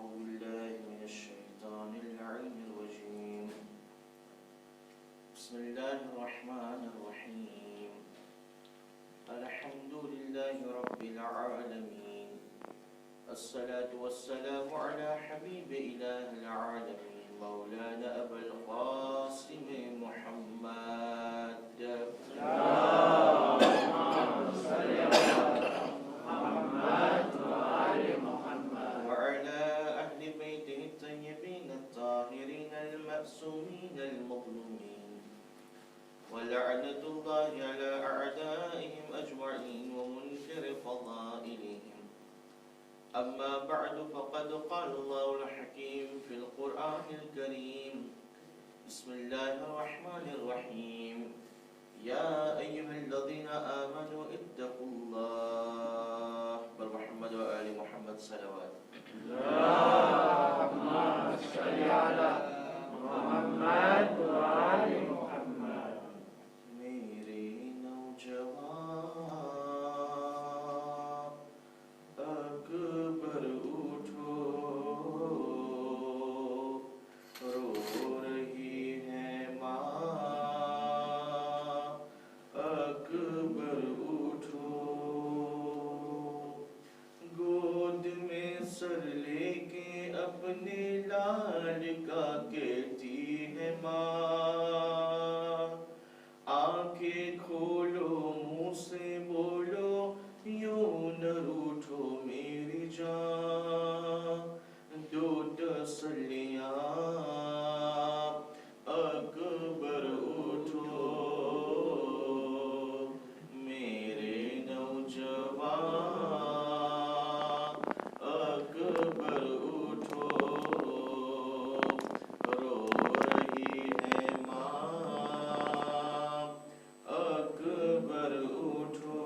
أعوذ بالله من الشيطان اللعين الرجيم بسم الله الرحمن الرحيم الحمد لله رب العالمين الصلاة والسلام على حبيب إله العالمين مولانا أبا القاسم محمد وعلى أهل بيته الطيبين الطاهرين المأسومين المظلومين ولعنة الله على أعدائهم أجمعين ومنكر فضائلهم أما بعد فقد قال الله الحكيم في القرآن الكريم بسم الله الرحمن الرحيم يا أيها الذين آمنوا اتقوا الله محمد وآل محمد صلوات اللهم صل على محمد وآل محمद। मेरे नौजवान अकबर उठो रो रही है माँ अकबर उठो गोद में सर लेके अपने लाल का कहती है माँ आंखें खोलो मुंह से बोलो यूं न रूठो मेरी जान दो तसल्लियां अकबर उठो मेरे नौजवान अकबर उठो रो रही है माँ अकबर उठो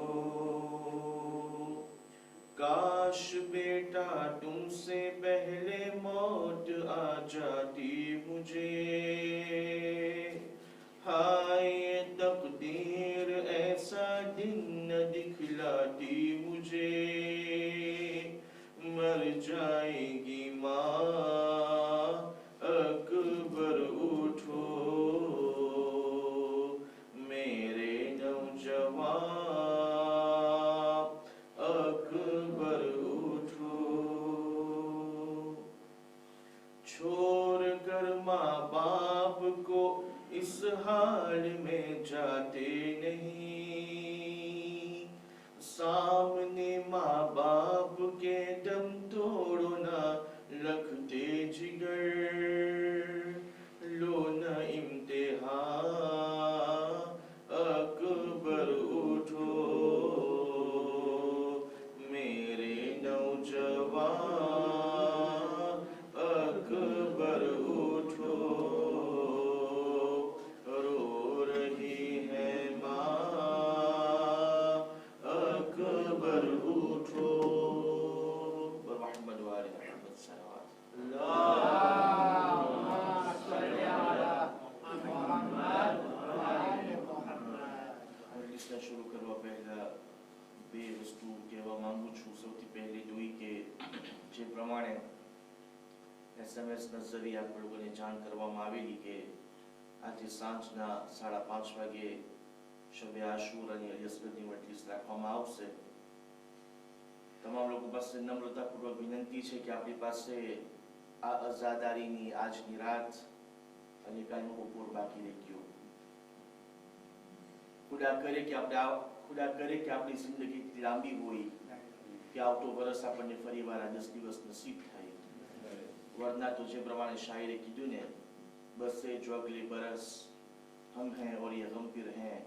काश बेटा तुमसे पहले मौत आ जाती मुझे हाय तकदीर ऐसा दिन न दिखलाती मुझे मर जाएगी माँ अकबर उठो मेरे नौजवान अकबर उठो छोड़ कर माँ बाप को इस हाल में जाते नहीं सामने माँ बाप के दम तोड़ो ना रखते जिगर लो न इम्तिहान अकबर उठो मेरे नौजवान अकबर उठो रो रही है माँ अकबर उठो मोहम्मद वाले मोहम्मद सल्लल्लाहु اللهم صل على محمد وآل محمد। लिस्टा शुरू करवा पहला બે વસ્તુ કહેવા માંગુ છું સૌથી પહેલી જોઈ કે જે પ્રમાણે એસએમએસ નજરી આપ લોકોને જાણ કરવામાં આવેલી કે આજે સાંજના 5:30 વાગે શબે આશુર અને અલિયસગરની મજલિસ રાખવામાં આવશે તમામ લોકો પાસે નમ્રતાપૂર્વક વિનંતી છે કે આપણી પાસે આ અઝાદારીની આજની રાત અને કાલનો બપોર બાકી રહી ગયો खुदा करे कि આપણી જિંદગી લાંબી હોય કે આવતો વર્ષ આપણને ફરીવાર આ 10 દિવસ નસીબ થાય वरना तो જે પ્રમાણે શાયરે કીધું ને બસે જો અગલે બરસ हम हैं और ये गम फिर हैं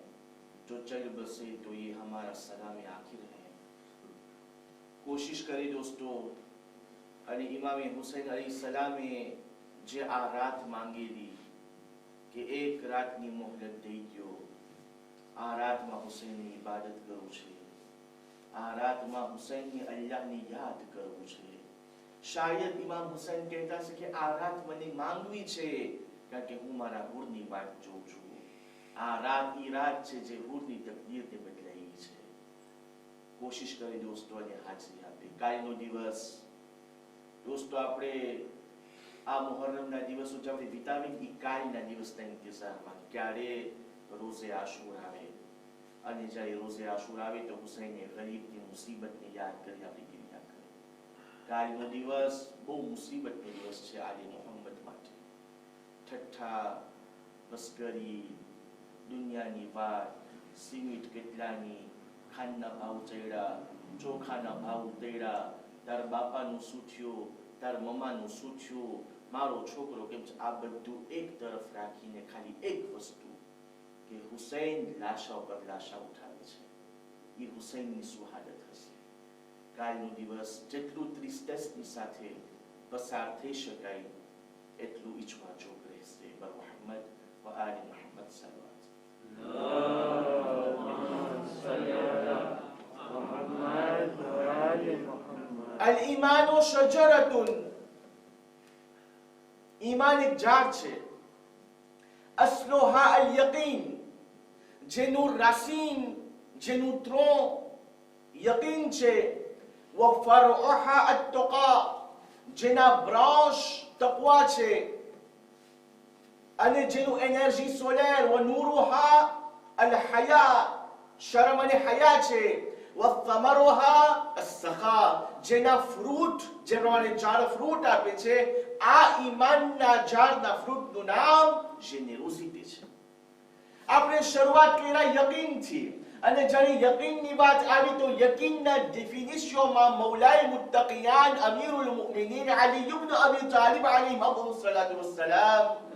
जो चल बसे तो ये हमारा सलाम आखिर है कोशिश करे दोस्तों અને ઇમામે હુસૈન અલૈહિસ્સલામે જે આ રાત માંગેલી કે એક રાતની મોહલત દઈ દો આ રાતમાં હુસૈનની ઇબાદત કરવું છે આ રાતમાં હુસૈનની અલ્લાહની યાદ કરવું છે શાયદ ઇમામ હુસૈન કહેતા છે કે આ રાત મને માંગવી છે કારણ કે હું મારા હુરની વાટ જોઉં છું આ રાત ઈ રાત છે જે હુરની તકદીરને બદલાઈ છે કોશિશ કરે દોસ્તો અને હાજરી આપે કાલનો દિવસ दोस्तों દોસ્તો આપણે આ મુહર્રમના દિવસો જે આપણે વિટામિન ઈ કાલના દિવસના ઇંતજારમાં ક્યારે રોઝે આશુર આવે અને જ્યારે રોઝે આશુર આવે તો હુસૈને ગરીબની મુસીબતને યાદ કરી આપણી ગિરિયા કરે. કાલનો દિવસ બહુ મુસીબતનો દિવસ છે આલે મોહમ્મદ માટે. ઠઠ્ઠા મસ્કરી, દુનિયાની વાત, સિમેન્ટ કેટલાની, ખાંડના ભાવ ચડ્યા, ચોખાના ભાવ ઉતર્યા, તાર બાપાનું શું થયું, તાર મમ્માનું શું થયું, મારો છોકરો કેમ છે, આ બધું એક તરફ રાખીને ખાલી એક વસ્તુ કે હુસૈન લાશા ઉપર લાશા ઉઠાવે છે, એ હુસૈનની સુહાદત હશે. કાલનો દિવસ જેટલું ત્રિસ્તસની સાથે પસાર થઈ શકાય એટલું ઈચ્છવા જોગ રહેશે. બર મુહમ્મદ વ આલે મુહમ્મદ સલ્લલ્લાહુ અલૈહિ વસલ્લમ. અલ-ઈમાન શજરતુન, ઈમાન એક ઝાડ છે. અસ્લુહા અલ-યકીન, જેનું રાસીન, જેનું ત્રણ યકીન છે. વ ફરઉહા અત-તકા, જેના બ્રાન્ચ તકવા છે. અને જેનું એનર્જી સોલર. વ નૂરુહા અલ-હયા, શરમ અને હયા છે. વ સમરુહા અસ-સખા, જેના ફ્રૂટ, જે પ્રમાણે ઝાડ ફ્રૂટ આપે છે, આ ઈમાનના ઝાડના ફ્રૂટનું નામ જેનેરોસિટી છે. આપણે શરૂઆત કર્યા યકીનથી, અને જ્યારે યકીનની વાત આવી તો યકીનના ડેફિનિશનમાં મૌલાએ મુત્તકિયાન અમીરુલ મુમિનીન અલી ઇબ્ન અબી તાલિબ અલૈહિ સલાતુ વસ્સલામ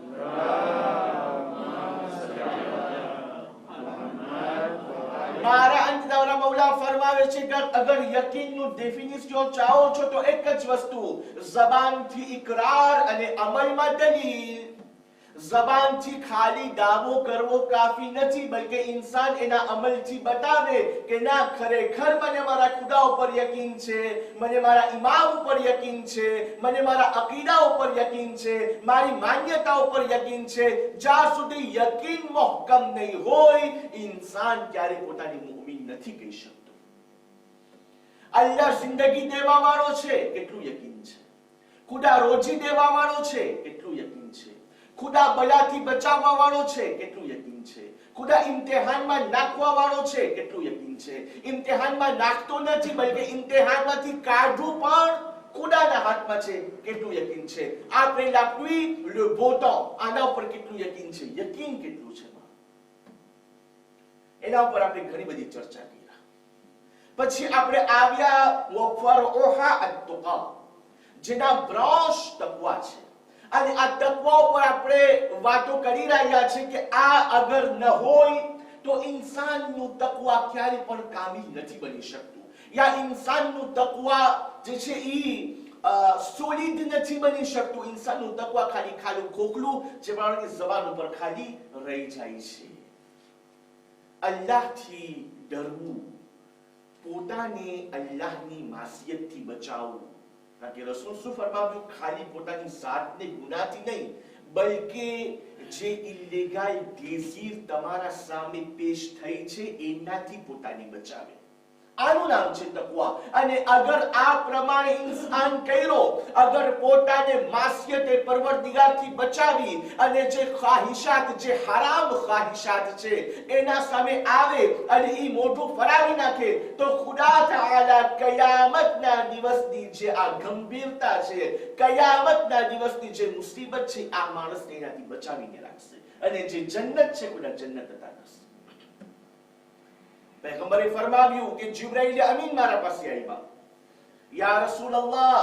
મારા અંતદારા મૌલા ફરમાવે છે કે અગર યકીનનું ડેફિનિશન ચાહો છો તો એક જ વસ્તુ, ઝબાનથી ઇકરાર અને અમલમાં દલીલ. ઝબાનથી ખાલી દાવો કરવો કાફી નથી, બલકે ઇન્સાન એના અમલથી બતાવે કે ના, ખરેખર મને મારા ખુદા ઉપર યકીન છે, મને મારા ઇમામ ઉપર યકીન છે, મને મારા અકીદા ઉપર યકીન છે, મારી માન્યતા ઉપર યકીન છે. જ્યાં સુધી યકીન મોહકમ નહીં હોય, ઇન્સાન ક્યારે પોતાની મુમિન નથી કહી શકતો. અલ્લાહ જિંદગી દેવા વાળો છે, કેટલું યકીન છે. ખુદા રોજી દેવા વાળો છે, કેટલું યકીન છે. ખુદા બલાથી બચાવવા વાળો છે, કેટલું યકીન છે. ખુદા ઇમ્તિહાનમાં નાખવા વાળો છે, કેટલું યકીન છે. ઇમ્તિહાનમાં નાખતો નથી, બલકે ઇમ્તિહાનમાંથી કાઢવું પણ ખુદાના હાથમાં છે, કેટલું યકીન છે. આપણે લાપવી લે બોટો, આના ઉપર કેટલું યકીન છે. યકીન કેટલું છે એના ઉપર આપણે ઘણી બધી ચર્ચા કરી. પછી આપણે આવ્યા વફરઉહા અત-તકા, જેના બ્રાન્ચ તકવા છે. અને આ તકવા ઉપર આપણે વાતો કરી રહ્યા છે કે આ અગર ન હોય તો ઇન્સાનનું તકવા ક્યારે પણ કામિલ નથી બની શકતું. યા ઇન્સાનનું તકવા જે છે એ સોલિડ નથી બની શકતું. ઇન્સાનનું તકવા ખાલી ખાલું ખોખલું, જે પ્રમાણે જબાન ઉપર ખાલી રહી જાય છે. અલ્લાહથી ડરવું, પોતાને અલ્લાહની માસિયતથી બચાવવું. કારણ કે રસૂલ શું ફરમાવ્યું, ખાલી પોતાની જાતને ગુનાહથી નહીં, બલકે જે ઇલીગલ ડિઝીઝ તમારા સામે પેશ થઈ છે એનાથી પોતાને બચાવે. આનું નામ છે તકવા. અને અગર આ પ્રમાણે ઇન્સાન કર્યો, અગર પોતાને માસિયતે પરવરદિગારથી બચાવી અને જે ખ્વાહિશાત, જે હરામ ખ્વાહિશાત છે એના સામે આવે અને ઈ મોઢું ફરાવી નાખે, તો ખુદા તઆલા કયામતના દિવસની જે આ ગંભીરતા છે, કયામતના દિવસની જે મુસીબત છે, આ માણસને એનાથી બચાવીને રાખશે. અને જે જન્નત છે, ખુદા જન્નત અતા કરશે. पैगंबरे फरमाव्યું કે जिब्राइल अमीन મારા પાસે આવ્યા. યા રસૂલલ્લાહ,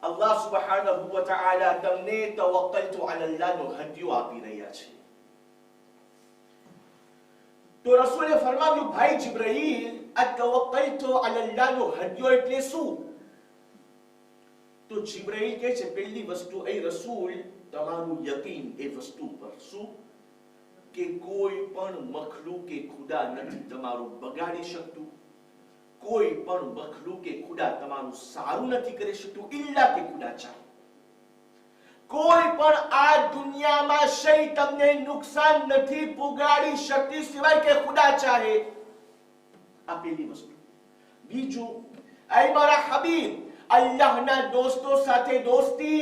અલ્લાહ સુબ્હાનહુ વ તઆલા તમને તવક્કલતુ અલા અલ્લાહનો હદિયો આપી રહ્યા છે. તો રસૂલે ફરમાવ્યું, ભાઈ जिब्राइल, અતવક્કલતુ અલા અલ્લાહનો હદિયો એટલે શું? તો जिब्राइल કહે છે, પહેલી વસ્તુ એ રસૂલ, તમારું યકીન એ વસ્તુ પર શું કે કોઈ પણ મખલૂકે ખુદા નથી તમારું બગાડી શકતું, કોઈ પણ મખલૂકે ખુદા તમારું સારું નથી કરી શકતું, ઇલ્લા કે ખુદા ચાહે. કોઈ પણ આ દુનિયામાં શય તમને નુકસાન નથી પુગાડી શકતી સિવાય કે ખુદા ચાહે. આ પહેલી વસ્તુ. બીજું, ऐ મારા હબીબ, અલ્લાહના દોસ્તો સાથે દોસ્તી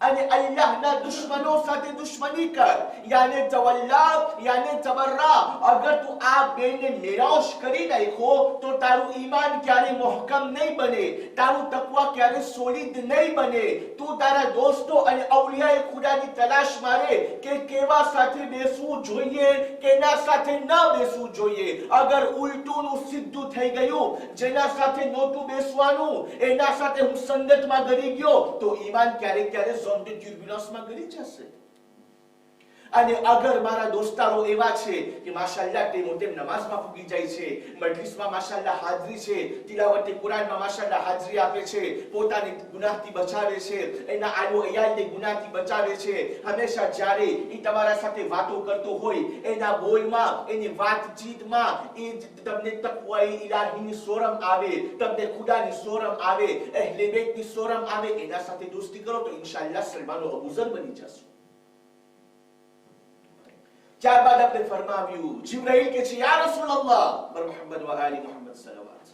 અને અલ્લાહના દુશ્મનો સાથે દુશ્મની કર, યાને તવલ્લા યાને તબર્રા. અગર તું આ બેને નિરાશ કરી નાખો તો તારું ઈમાન ક્યારે મોહકમ નહીં બને, તારું તકવા ક્યારે સોલિડ નહીં બને. તું તારા દોસ્તો અને અવલિયાએ ખુદાની તલાશ મારે કે કેવા સાથે બેસવું જોઈએ, કેના સાથે ન બેસવું જોઈએ. અગર ઉલટુનું સીધું થઈ ગયું, જેના સાથે નહોતું બેસવાનું એના સાથે હું સંગતમાં ગરી ગયો, તો ઈમાન ક્યારેક ક્યારેક ટ્યુબ્યુલન્સમાં ગરી જશે. અને અગર મારા દોસ્તારો એવા છે કે માશાઅલ્લાહ તેમ નમાઝમાં પૂગી જાય છે, મજલિસમાં માશાઅલ્લાહ હાજરી છે, તિલાવતે કુરાનમાં માશાઅલ્લાહ હાજરી આપે છે, પોતાને ગુનાહથી બચાવે છે, એના આલો અયાલને ગુનાહથી બચાવે છે, હંમેશા જ્યારે એ તમારા સાથે વાતો કરતો હોય એના બોલમાં એની વાતચીતમાં એ તમને તકવાએ ઇલાહીની સોરમ આવે, તમને ખુદાની સોરમ આવે, અહેલે બેતની સોરમ આવે, એના સાથે દોસ્તી કરો તો ઇન્શાઅલ્લાહ સલમાનો અબુઝર બની જશો. ત્યારબાદ આપણે ફરમાવ્યું, જિબ્રાઈલ કે છે યા રસૂલલ્લાહ બર મુહમ્મદ વ આલી મુહમ્મદ સલવાત,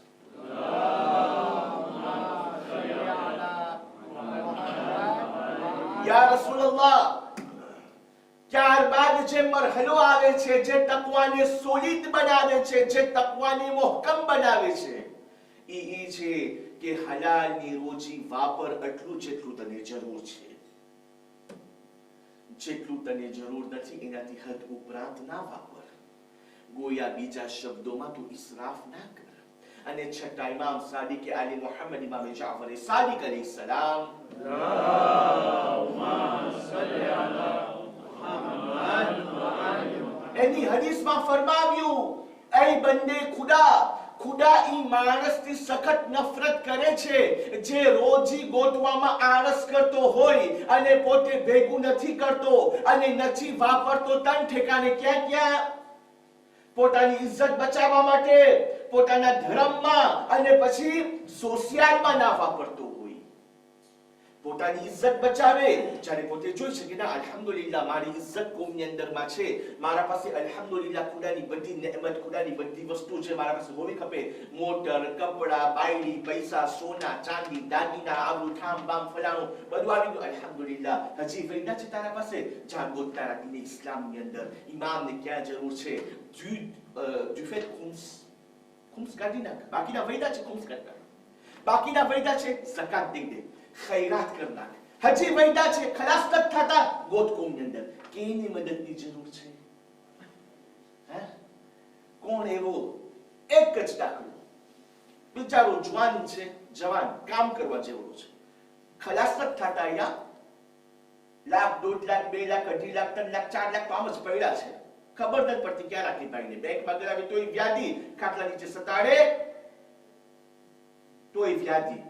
યા રસૂલલ્લાહ, ત્યારબાદ જે મરહલો આવે છે, જે તકવાને સોલિડ બનાવે છે, જે તકવાને મોહકમ બનાવે છે, એ છે કે હલાલની રોજી વાપર એટલું જેટલું તને જરૂર છે. જેટલું તને જરૂર નથી એનાથી હદ ઉપરાંત ના વાપર. ગોયા બીજા શબ્દોમાં તું ઇસરાફ ના કર. અને છઠ્ઠા ઇમામ સાદિક આલી મુહમ્મદ ઇમામ જાફર સાદિક અલૈહિસ્સલામ એની હદીસમાં ફરમાવ્યું, એ બંદે ખુદા, ખુદા ઈ માણસથી સખત નફરત કરે છે જે રોજી ગોતવામાં આળસ કરતો હોય અને પોતે ભેગું નથી કરતો અને નથી વાપરતો તન ઠેકાને. ક્યાં ક્યાં? પોતાની ઇજ્જત બચાવવા માટે, પોતાના ધર્મમાં અને પછી સોશિયલમાં ના વાપરતો હોય. પોતાની ઇજ્જત બચાવે જ્યારે પોતે જોઈ શકે ના અલ્હમ્દુલિલ્લાહ મારી ઇજ્જત કોમની અંદરમાં છે, મારા પાસે અલ્હમ્દુલિલ્લાહ ખુદાની બધી નેમત, ખુદાની બધી વસ્તુ છે, મારા પાસે હોવી ખપે, મોટર, કપડા, બાયડી, પૈસા, સોના, ચાંદી, દાગીના, આવડું ઠામ બામ ફલાણું બધું આવી ગયું, અલ્હમ્દુલિલ્લાહ. હજી વૈદા છે તારા પાસે, જા ગોત તારા દીને ઇસ્લામની અંદર ઇમામને ક્યાં જરૂર છે, du fait ખુમ્સ કાઢી નાખ, બાકીના વૈદા છે ખુમ્સ કાઢી નાખ, બાકીના વૈદા છે ઝકાત દઈ દે, ખૈરાત કર નાખ. હજી વૈદા છે ખલાસ તક થતા ગોત કોમની અંદર કેની મદદની જરૂર છે? હે કોણ એવો? એક જ દાખલો, બિચારો જવાન છે, જવાન કામ કરવા જેવો છે, ખલાસ તક થતા અહીંયા લાખ, 1.5 લાખ, 2 લાખ, 2.5 લાખ, 3 લાખ, 4 લાખ તો આમ જ પડ્યા છે, ખબર નથી પડતી ક્યાં રાખી ભાઈને. બેંકમાં ગરાવી તોય વ્યાધી, ખાટલા નીચે સતાડે તોય વ્યાધી.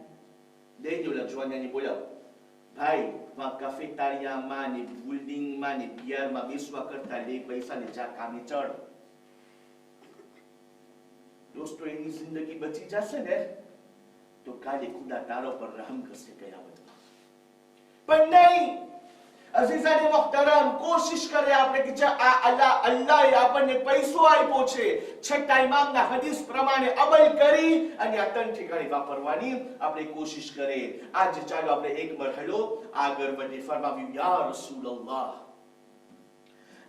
લઈ જો લજવાનિયાની બોલાવો, ભાઈ વહાં કફેટારિયામાં ને બિલ્ડિંગમાં ને બિયારમાં બેસવા કરતા લે પૈસા ને જા કામે ચડ. દોસ્તો એની જિંદગી બચી જશે ને તો કાલે ખુદા તારો પર રહમ કરશે કયામતમાં. પણ નહીં, અઝીઝાને મુહતરમ, કોશિશ કરે આપણે કે આ અલ્લાહે આપણને પૈસો આપ્યો છે, છઠ્ઠા ઇમામના હદીસ પ્રમાણે અમલ કરી અને આ તન ઠેકાણે વાપરવાની આપણે કોશિશ કરે. આજે ચાલો આપણે એક મરહલો આગળ વધી. ફરમાવ્યું, યા રસૂલલ્લાહ,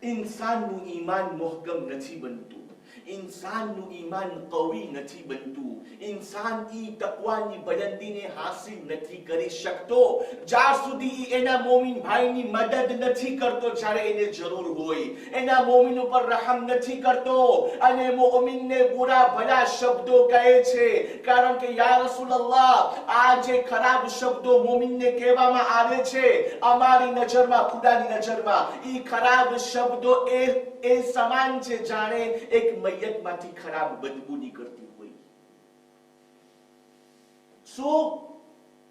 ઇન્સાનનું ઈમાન મોહકમ નથી બનતું, ઇન્સાનનું ઈમાન કવી નથી બનતું, ઇન્સાન ઈ તકવાની બલંદીને હાસિલ નથી કરી શકતો જ્યાં સુધી એના મોમિન ભાઈની મદદ નથી કરતો જ્યારે એને જરૂર હોય, એના મોમિન ઉપર રહમ નથી કરતો અને મોમિનને બુરા ભલા શબ્દો કહે છે. કારણ કે યા રસૂલલ્લાહ, આ જે ખરાબ શબ્દો મોમિનને કહેવામાં આવે છે અમારી નજરમાં, ખુદાની નજરમાં ઈ ખરાબ શબ્દો એ સમાન છે જાણે એક મૈયતમાંથી ખરાબ બદબુ નીકળતી હોય. શું?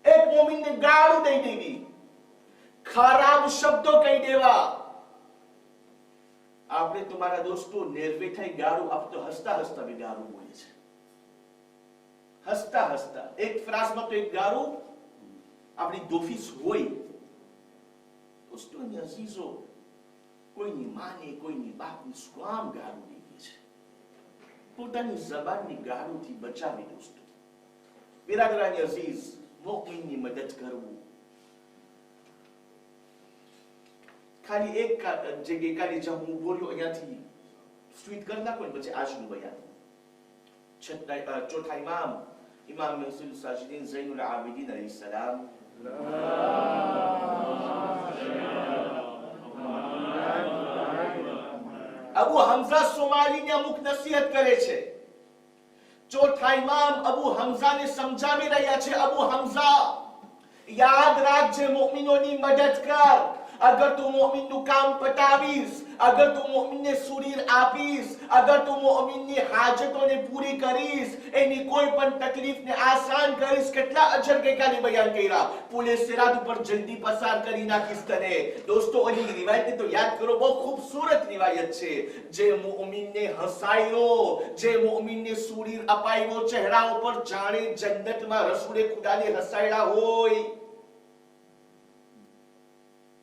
એક મોમિનને ગાળું દઈ દેવી, ખરાબ શબ્દો કહી દેવા. આપણે તમારા દોસ્તો નિર્વેઠાઈ ગાળું આપતો હસતા હસતા બી ગાળું બોલે છે, હસતા હસતા. એક ફ્રાસમાં તો એક ગાળું આપણી દોફીસ હોય. દોસ્તોની અઝીઝો, કોઈની માને, કોઈની બાપની સ્વામ ગાળું દેવી છે, પોતાની જબાનની ગાળુથી બચાવી. દોસ્તો બિરાદરાની અઝીઝ, મુમિનની મદદ કરવું. ખાલી એક જગ્યાએ ખાલી જ્યાં હું બોલ્યો અહીંયાથી સ્વીટ કરી નાખો ને પછી આજનું બયાન. ચોથા ઇમામ મહસુલ સાજિદીન ઝૈનુલ આબિદીન અલૈહિસ્સલામ અબુ હમઝા સોમાલીને અમુક નસીહત કરે છે. ચોથા ઇમામ અબુ હમઝાને સમજાવી રહ્યા છે, અબુ હમઝા યાદ રાખજે, મોમિનોની મદદ કર. અગર તું મોમિનનું કામ પતાવીશ, અગર તું મોમિનને સુરીર આપીશ, અગર તું મોમિનની હાજતોને પૂરી કરીશ, એની કોઈ પણ તકલીફને આસાન કરીશ. કેટલા અજર ગઈકાલે બયાન કર્યા. પુલે સિરાત ઉપર જલ્દી પસાર કરી નાખીશ તને. દોસ્તો ઓલી રિવાયતને તો યાદ કરો, બહુ ખૂબસૂરત રિવાયત છે. જે મોમિનને હસાયો, જે મોમિનને સુરીર અપાયો ચહેરા ઉપર, જાણે જન્નતમાં રસૂલે ખુદાને હસાયડા હોય.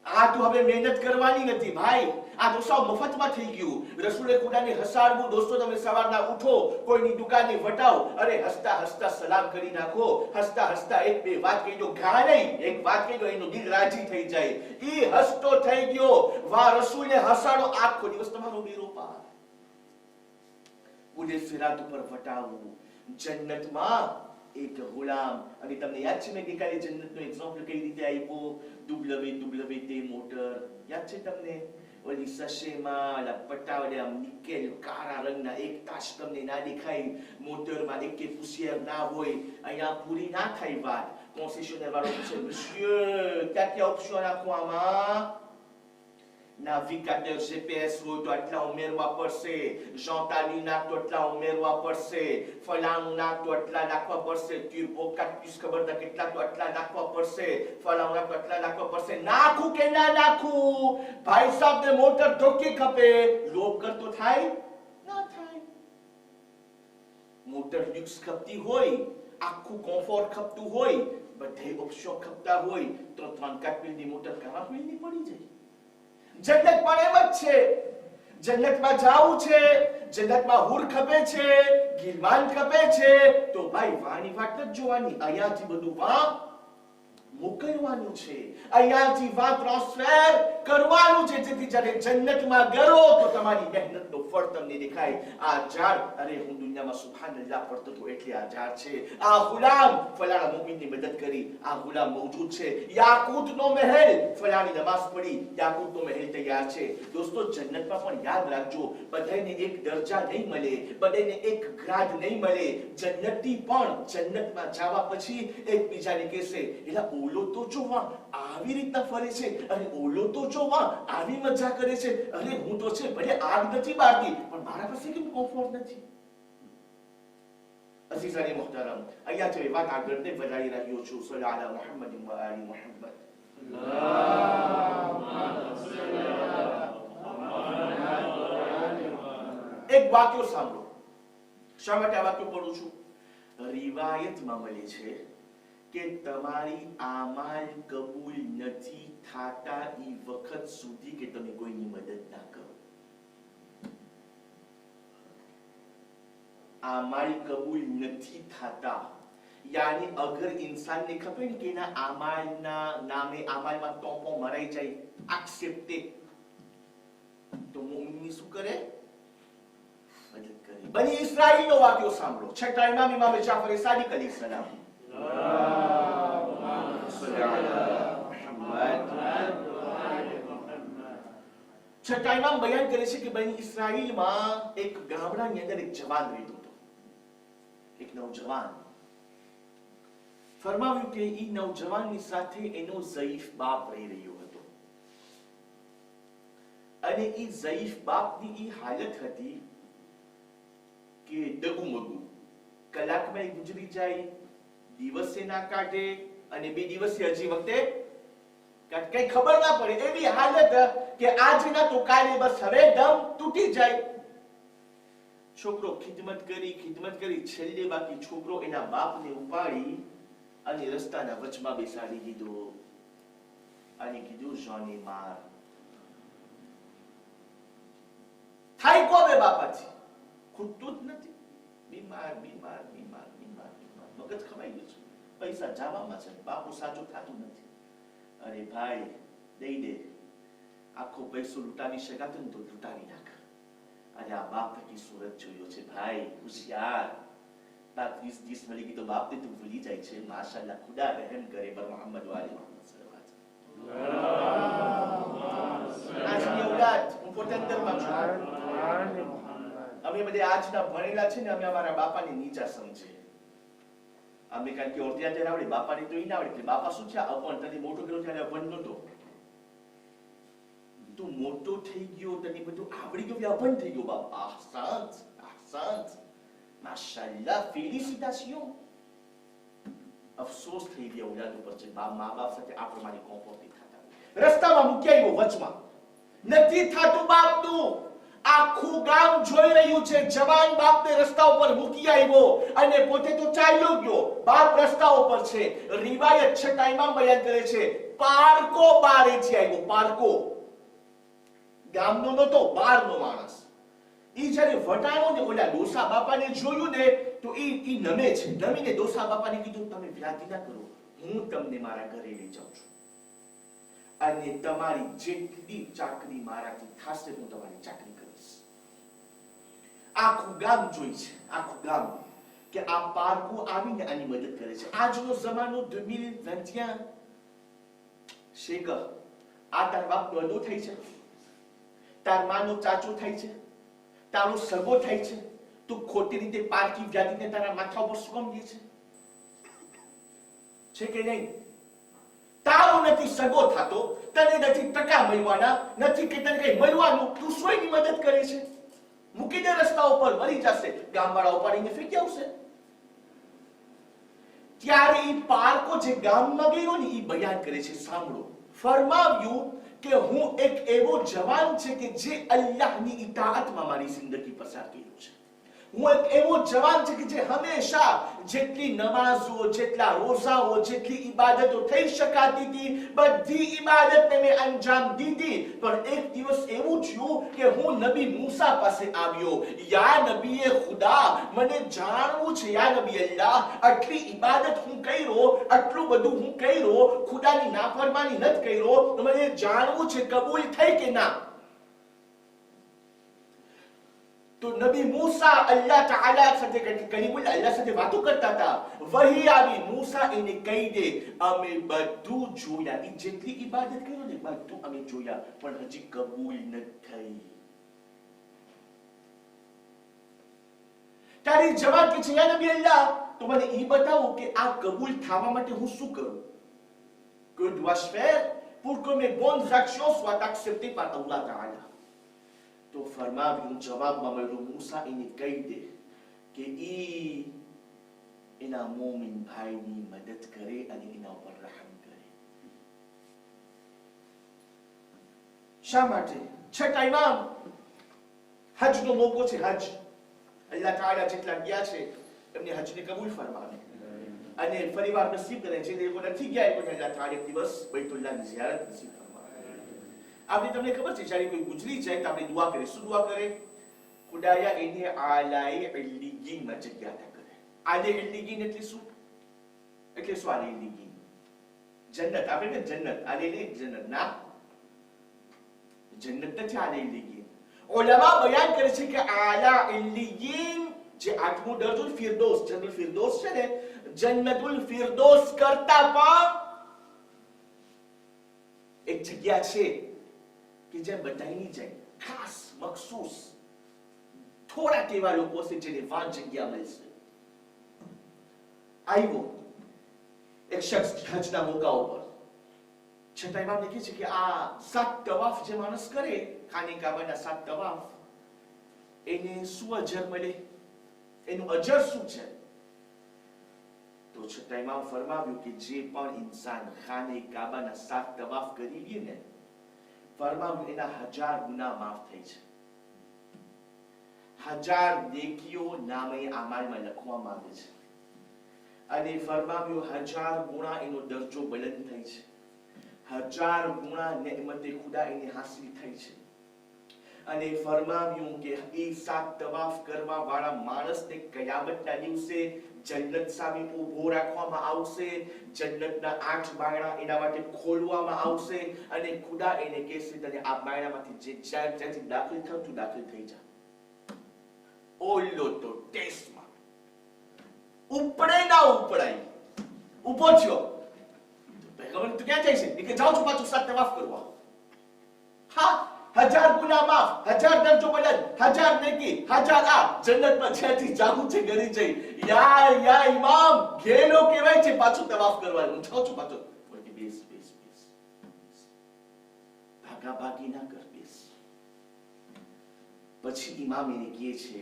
આ તો હવે મહેનત કરવાની નથી ભાઈ, આ તો સાવ મફતમાં થઈ ગયું. રસૂલે ખુદાને હસાડવું. દોસ્તો તમે સવારના ઉઠો, કોઈની દુકાને વટાવ, અરે હસતા હસતા સલામ કરી નાખો, હસતા હસતા એક બે વાત કહી દો, ઘા નહીં એક વાત કહી દો, એનું દિલ રાજી થઈ જાય. ઈ હસતો થઈ ગયો, વાહ રસૂલને હસાડો, આખો દિવસ તમારો બેરો પાર. પુલે સિરાત ઉપર વટાવવું. જન્નતમાં એક ગુલામ, અને તમને યાદ છે મેં ગઈકાલે જન્નતનો એક્ઝામ્પલ કઈ રીતે આપ્યો? WWT મોટર યાદ છે તમને? ઓલી સશેમાં પટ્ટાવાળા નિકેલ કાળા રંગના એક તાશ તમને ના દેખાય, મોટરમાં એક કે પુસિયર ના હોય. અહીંયા પૂરી ના થાય વાત. કોન્સેશનર વાળો પૂછે, monsieur ક્યાં ઓપ્શન નાખો આમાં? નાવિગેટર GPS હોય તો આટલા ઉમેરવા પડશે, જોંતાલી નાખ તો આટલા ઉમેરવા પડશે, ફલાણું નાખ તો આટલા નાખવા પડશે, ટ્યુબો કાટપીસ ખબર ના કેટલા તો આટલા નાખવા પડશે, ફલાણું નાખ તો આટલા નાખવા પડશે. નાખું કે ના નાખું? ભાઈ સાહેબ ને મોટર ધોકી ખપે, લોક કરતો થાય ના થાય. મોટર લ્યુક્સ ખપતી હોય, આખું કોમ્ફોર્ટ ખપતું હોય, બધે ઓપ્શન ખપતા હોય, તો 3-4 ની મોટર કરા ની પડી જાય. જન્નત પણ એમ જ છે. જન્નતમાં જાવું છે, જન્નતમાં હુર ખપે છે, ગિરમાન ખપે છે, તો ભાઈ વાની વાત જ જોવાની. અહીંયાથી બધું વાં મોકલવાનું છે, અહીંયાથી વાં ટ્રાન્સફર કરવાનું છે, જેથી જ્યારે જન્નતમાં ગયો તો તમારી મહેનતનો ફળ તમને દેખાય. આ ઝાડ, અરે હું દુનિયામાં સુબહાનલ્લાહ પડતો તો એટલે આ ઝાડ છે. આ ગુલામ ફલાણા મુમિનની મદદ કરી, આ ગુલામ મૌજૂદ છે. યાકૂતનો મહેલ, ફલાણી નમાઝ પડી, યાકૂતનો મહેલ તૈયાર છે. દોસ્તો જન્નતમાં પણ યાદ રાખજો, બધાને એક દરજા નહીં મળે, બધાને એક ગ્રાડ નહીં મળે. જન્નતી પણ જન્નતમાં જવા પછી એકબીજાને કહેશે, એલા ઓલો તો જોવા આવી રીતના ફરે છે, અને ઓલો તો જોવા આવી મજા કરે છે, અરે હું તો છે ભલે આગ નથી બાળતી પણ મારા પાસે કેમ કોમ્ફોર્ટ નથી. અઝીઝાને મુહતરમ, અહીંયા જે વાત આગળને વધારી રહ્યો છું. સલ્લા અલા મુહમ્મદ વ આલી મુહમ્મદ. એક વાક્ય સાંભળો. શા માટે આ વાક્ય પઢું છું? રિવાયતમાં મળે છે કે તમારી આમાલ કબૂલ નથી થાતા ઈ વખત સુધી કે તમે કોઈની મદદ ના કરો. આમાલ કબૂલ નથી થાતા, યાની અગર ઇન્સાનને ખબર ને કે એના આમાલના નામે આમાલમાં ટોપો મરાઈ જાય, એક્સેપ્ટે, તો મુમિન શું કરે? મદદ કરે. બની ઇસ્રાઈલનો વાક્યો સાંભળો. છઠ્ઠા ઇમામ ઇમામ જાફર સાદિક અલૈહિસ્સલામ. છઠ્ઠા ઇમામ બયાન કરે છે કે બની ઇસ્રાઈલમાં એક ગામડાની અંદર એક જવાન રહેતો હતો, એક નવજવાન. ફરમાવ્યું કે ઈ નવજવાનની સાથે એનો ઝઈફ બાપ રહી રહ્યો હતો, અને ઈ ઝઈફ બાપની ઈ હાલત હતી કે ડગુમગુ, કલાકમાં ઈ ગુજરી જાય, દિવસે ના કાઢે, અને 2 દિવસે હજી વખતે કઈ ખબર ના પડે, એવી હાલત કે આજના તો કાલે બસ હવે દમ તૂટી જાય. છોકરો ખિદમત કરી છેલ્લે બાકી છોકરો એના બાપને ઉપાડી અને રસ્તાના વચમાં બેસાડી દીધો અને કીધું જોને માર. થાય કોને બાપાથી? ખૂટતું જ નથી. બીમાર મગજ ખવાઈ ગયું છે. પૈસા જવામાં છે, બાપુ સાચું થતું નથી. અરે ભાઈ દઈ દે, આખો પૈસો લૂંટાવી શકાતો ને તો લૂંટાવી નાખ. અરે આ બાપ થકી સુરત જોયો છે ભાઈ, હોશિયાર. 20 મળી ગઈ તો બાપને તું ભૂલી જાય છે. માશાઅલ્લાહ, ખુદા રહેમ કરે બર મોહમ્મદ વાલે મોહમ્મદ સલ્લલ્લાહુ આજની ઔલાદ, હું પોતે અંદરમાં છું. અમે બધે આજના ભણેલા છે ને, અમે અમારા બાપાને નીચા સમજે. અમે કારણ કે ઓરડિયા ત્યારે આવડે, બાપાને તો ઈ ના આવડે. બાપા શું છે, અપણ તને મોટો કર્યો ત્યારે અપણ નહોતો. તું મોટો થઈ ગયો, તને બધું આવડી ગયું, અપણ થઈ ગયો. બાપ આહસાન આહસાન, માશાઅલ્લાહ, ફેલિસિટાસિયોન. અફસોસ થઈ ગયા ઔલાદ ઉપર છે, મા બાપ સાથે આ પ્રમાણે કોમ્પોર્ટ થતા. રસ્તામાં મૂકી આવ્યો વચમાં, નથી થાતું બાપનું. આખું ગામ જોઈ રહ્યું છે, જવાન બાપને રસ્તા ઉપર મૂકી આવ્યો અને પોતે તો ચાલ્યો ગયો. બાપ રસ્તા ઉપર છે. રિવાયત છે, ટાઈમમાં બયાન કરે છે, પારકો બારેથી આવ્યો. પારકો ગામનો નતો, બારનો માણસ. ઈ જ્યારે વટાણો ને ઓલા ડોસા બાપાને જોયું ને તો ઈ નમે છે. નમીને ડોસા બાપાને કીધું, તમે વ્યાધિ ના કરો, હું તમને મારા ઘરે લઈ જાઉં છું અને તમારી જેટલી ચાકરી મારાથી થશે હું તમારી ચાકરી કરીશ. આખું ગામ જોઈ છે, આખું ગામ કે આ પારકો આવીને આની મદદ કરે છે. આજનો જમાનો 2021 શેખ, આ તાર બાપનો અડો થાય છે, તાર માનો ચાચો થાય છે, તારો સગો થાય છે, તું ખોટી રીતે પારકી વ્યાધિને તારા માથા ઉપર શું લે છે કે નહીં? તારો નથી સગો થતો, તને નથી ટકા મળવાના, નથી કે તને કઈ મળવાનું, તું સોયની મદદ કરે છે. મૂકી દે રસ્તા ઉપર, મરી જશે, ગામવાળા ઉપાડીને ફેંકી આવશે. ત્યારે ઈ પારકો જે ગામમાં ગયો ને ઈ બયાન કરે છે, સાંભળો. ફરમાવ્યું કે હું એક એવો જવાન છે કે જે અલ્લાહની ઇતાઅતમાં મારી જિંદગી પસાર કર્યો છે. હું એક એવો જવાન છે કે જે હંમેશા જેટલી નમાઝો, જેટલા રોઝાઓ, જેટલી ઇબાદતો થઈ શકાતી હતી બધી ઇબાદતને મેં અંજામ દીધી. પણ એક દિવસ એવું થયું કે હું નબી મૂસા પાસે આવ્યો. યા નબીએ ખુદા, મને જાણવું છે યા નબી અલ્લાહ, આટલી ઇબાદત હું કર્યો, આટલું બધું હું કર્યો, ખુદાની નાફરમાની નથી કર્યો, તો મને જાણવું છે કબૂલ થઈ કે ના. તો નબી મૂસા અલ્લાહ તાઆલા સાથે કલીમુલ્લાહ અલ્લાહ સાથે વાતો કરતા હતા. વહી આવી, મૂસા એને કહી દે, અમે બધું જોયા, ઈ જેટલી ઇબાદત કર્યો ને બધું અમે જોયા, પણ હજી કબૂલ ન થઈ. તારી જવાબ કે છે યા નબી અલ્લાહ, તો મને ઈ બતાવો કે આ કબૂલ થવા માટે હું શું કરું? Que dois-je faire pour que mes bonnes actions soient acceptées par Allah Ta'ala? તો ફરમાવ્યું, જવાબમાં મળ્યું, મૂસા એને કહી દે કે ઈ એના મોમિન ભાઈની મદદ કરે અને એના ઉપર રહમ કરે. શા માટે? છઠ્ઠા ઇમામ, હજનો મોકો છે. હજ અલ્લાહ તાઆલા જેટલા ગયા છે એમને હજને કબૂલ ફરમાવે અને ફરીવાર નસીબ કરે. જે લોકો નથી ગયા એ પણ અલ્લાહ તાઆલા એક દિવસ બૈતુલ્લાહની ઝિયારત નસીબ ફરમાવે. આપણે તમને ખબર છે, જ્યારે કોઈ ગુજરી જાય તો આપણે દુઆ કરીએ. શું દુઆ કરે? ખુદાયા એને આલાએ ઇલ્લીયીનમાં જગ્યા અતા કરે. આલે ઇલ્લીયીન એટલે શું? એટલે શું આલે ઇલ્લીયીન? જન્નત. આપણે જન્નત, આલે જન્નત ના, જન્નત નથી આલે ઇલ્લીયીન. ઉલમા બયાન કરે છે કે આલા ઇલ્લીયીન જે આઠમો દરજ્જો ફિરદૌસ, જન્નતુલ ફિરદૌસ છે ને, જન્નતુલ ફિરદૌસ કરતા પણ એક જગ્યા છે કે જે બધાની જાય, ખાસ મખસૂસ થોડા તેવા લોકો છે જેને વાન જગ્યા મળશે. આવ્યો એક શખ્સ હજના મોકા ઉપર, છતાં ઇમામ લખે છે કે આ 7 તવાફ જે માણસ કરે, ખાને કાબાના 7 તવાફ, એને શું અજર મળે? એનું અજર શું છે? તો છતાં ઇમામ ફરમાવ્યું કે જે પણ ઇન્સાન ખાને કાબાના 7 તવાફ કરી લે ને, ફરમાવ્યું એના 1000 ગુનાહ માફ થઈ છે. 1000 નેકીઓ નામે આમાલમાં લખવામાં આવે છે અને ફરમાવ્યું 1000 ગુણા એનો દરજ્જો બુલંદ થઈ છે. 1000 ગુણા નેમતે ખુદા એને હાસિલ થઈ છે અને ફરમાવ્યું કે એ 7 તવાફ કરવા વાળા માણસને કયામતના દિવસે જન્નત સામે ઊભો રાખવામાં આવશે, જન્નતના 8 બારણા એના માટે ખોલવામાં આવશે અને ખુદા એને કહેશે તને આ બારણામાંથી જે જ્યાંથી દાખલ થાવ તું દાખલ થઈ જા. ઓલો તો ટેસ્ટમાં ઉપડે ના ઉપડાય ઊભો થયો. પેગમ્બર તું ક્યાં જાય છે? કે જાઉં છું પાછું 7 તવાફ કરવા. હા, 1000 ગુના માફ, 1000 દરજો બદલ, 1000 નેકી, 1000 આ જન્નતમાં જ્યાંથી જાવું છે ઘરે જઈ. યા ઇમામ ઘેલો કહેવાય છે પાછું તવાફ કરવા. હું જાઉં છું પાછું. બોલે બેસ. ભાગી ના કર, બેસ. પછી ઇમામ એને કહે છે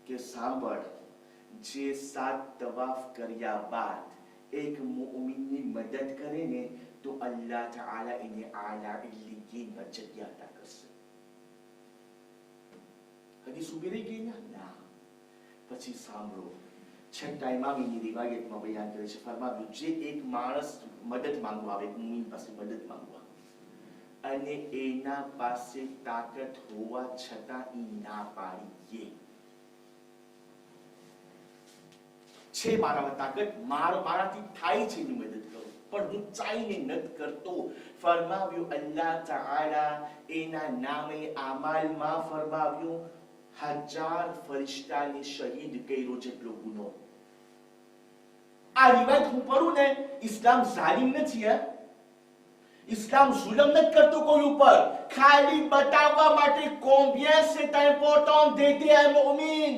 કે સાંભળ, જે 7 તવાફ કર્યા બાદ એક મુઅમિનની મદદ કરે ને તો અલ્લાહ તાઆલા એને આલા ઇલ્લીયીનમાં જગ્યા અતા કરશે. હદીસ ઉભી રહી ગઈ ના. પછી સાંભળો, છઠ્ઠા ઇમામની રિવાયતમાં બયાન કરે છે, ફરમાવ્યું જે એક માણસ મદદ માંગવા આવે, મુમિન પાસે મદદ માંગવા, અને એના પાસે તાકાત હોવા છતાં ઈ ના પાડીએ છે, મારામાં તાકાત, મારાથી થાય છે એની મદદ કરું, પણ હું ચાહીને નથી કરતો. ફરમાવ્યું અલ્લાહ તાઆલા એના નામે આમાલમાં ફરમાવ્યું 1000 ફરિશ્તાને શહીદ કર્યો જેટલો ગુનો. આ રિવાયત હું પઢું ને, ઇસ્લામ જાલિમ નથી. ઇસ્લામ જુલમ નથી કરતું કોઈ ઉપર, ખાલી બતાવવા માટે combien c'est important d'aider un mu'min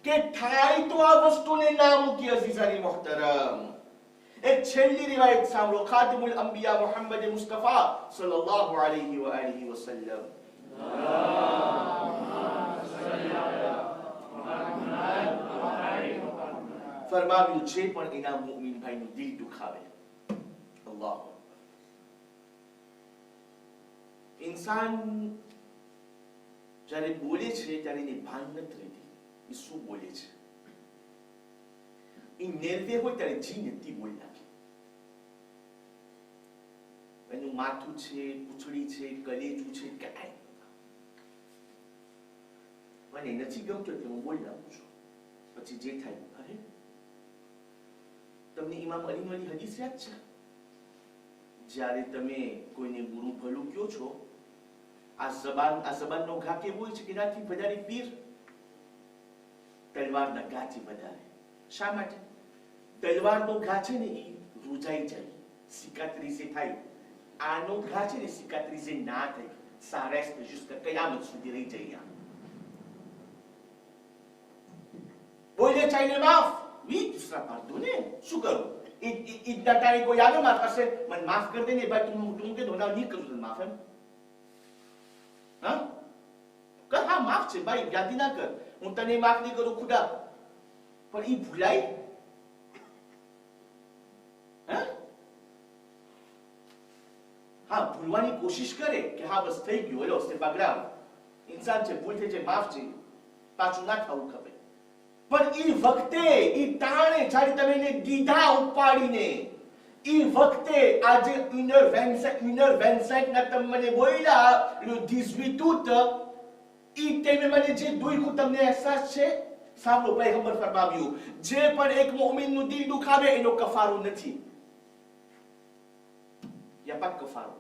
કે થાય તો આ વસ્તુને નામ મૂકી. અઝીઝાની મુહતરમ, એક છેલ્લી રિવાયત સાંભળો. ખાતિમુલ અંબિયા મુહમ્મદ મુસ્તફા સલ્લલ્લાહુ અલૈહિ વ આલિહિ વસલ્લમ ફરમાવ્યું છે પણ એના મુમિન ભાઈનું દિલ દુખાવે. અલ્લાહ, ઇન્સાન જ્યારે બોલે છે ત્યારે એને ભાન નથી રહેતી એ શું બોલે છે. એ નેરવે હોય ત્યારે જી નથી બોલી નાખે. એનું માથું છે, પૂંછડી છે, કલેજું છે, કાંઈ મને નથી ગમતું એટલે હું બોલી નાખું છું. પછી જે થાય. અરે, તમને ઇમામ અલીની વાળી હદીસ યાદ છે? જ્યારે તમે કોઈને બુરું ભલું કહો છો, આ જબાનનો ઘા કેવો હોય છે કે એનાથી વધારે પીર તલવારના ઘાથી વધારે. શા માટે? તલવારનો ઘા છે ને એ રૂજાઈ જાય, સિકાત્રીસે થાય. આનો ઘા છે ને સિકાત્રીસે ના થાય, ça reste jusqu'à કયામત સુધી રહી જાય. બોલે ચાઈને માફ, વી દૂસરા pardonne. શું કરું? ઇતના ટાઈમ કોઈ આવે મારા પાસે, મને માફ કરી દે ને ભાઈ, તું કે ધોના નહીં કરું તને માફ. એમ હા કર, હા માફ છે ભાઈ, યાદ ના કર, હું તને માફ નહીં કરું ખુદા, પણ ઈ ભૂલાય. હા, ભૂલવાની કોશિશ કરે કે હા બસ થઈ ગયું, એલો સે પગડાવ, ઇન્સાન છે, ભૂલ થઈ છે, માફ છે, પાછું ના થવું ખપે. પણ ઈ વખતે ઈ તાણે જ્યારે તમે એને દીધા ઉપાડીને, ઈ વખતે આજે 1h27 ના તમે મને બોલ્યા le 18 août, ઈ ટાઈમે મને જે દુખ્યું તમને અહેસાસ છે? સાંભળો, પૈગંબર ફરમાવ્યું જે પણ એક મુઅમિનનું દિલ દુખાવે એનો કફારો નથી. યા પાક કફારો.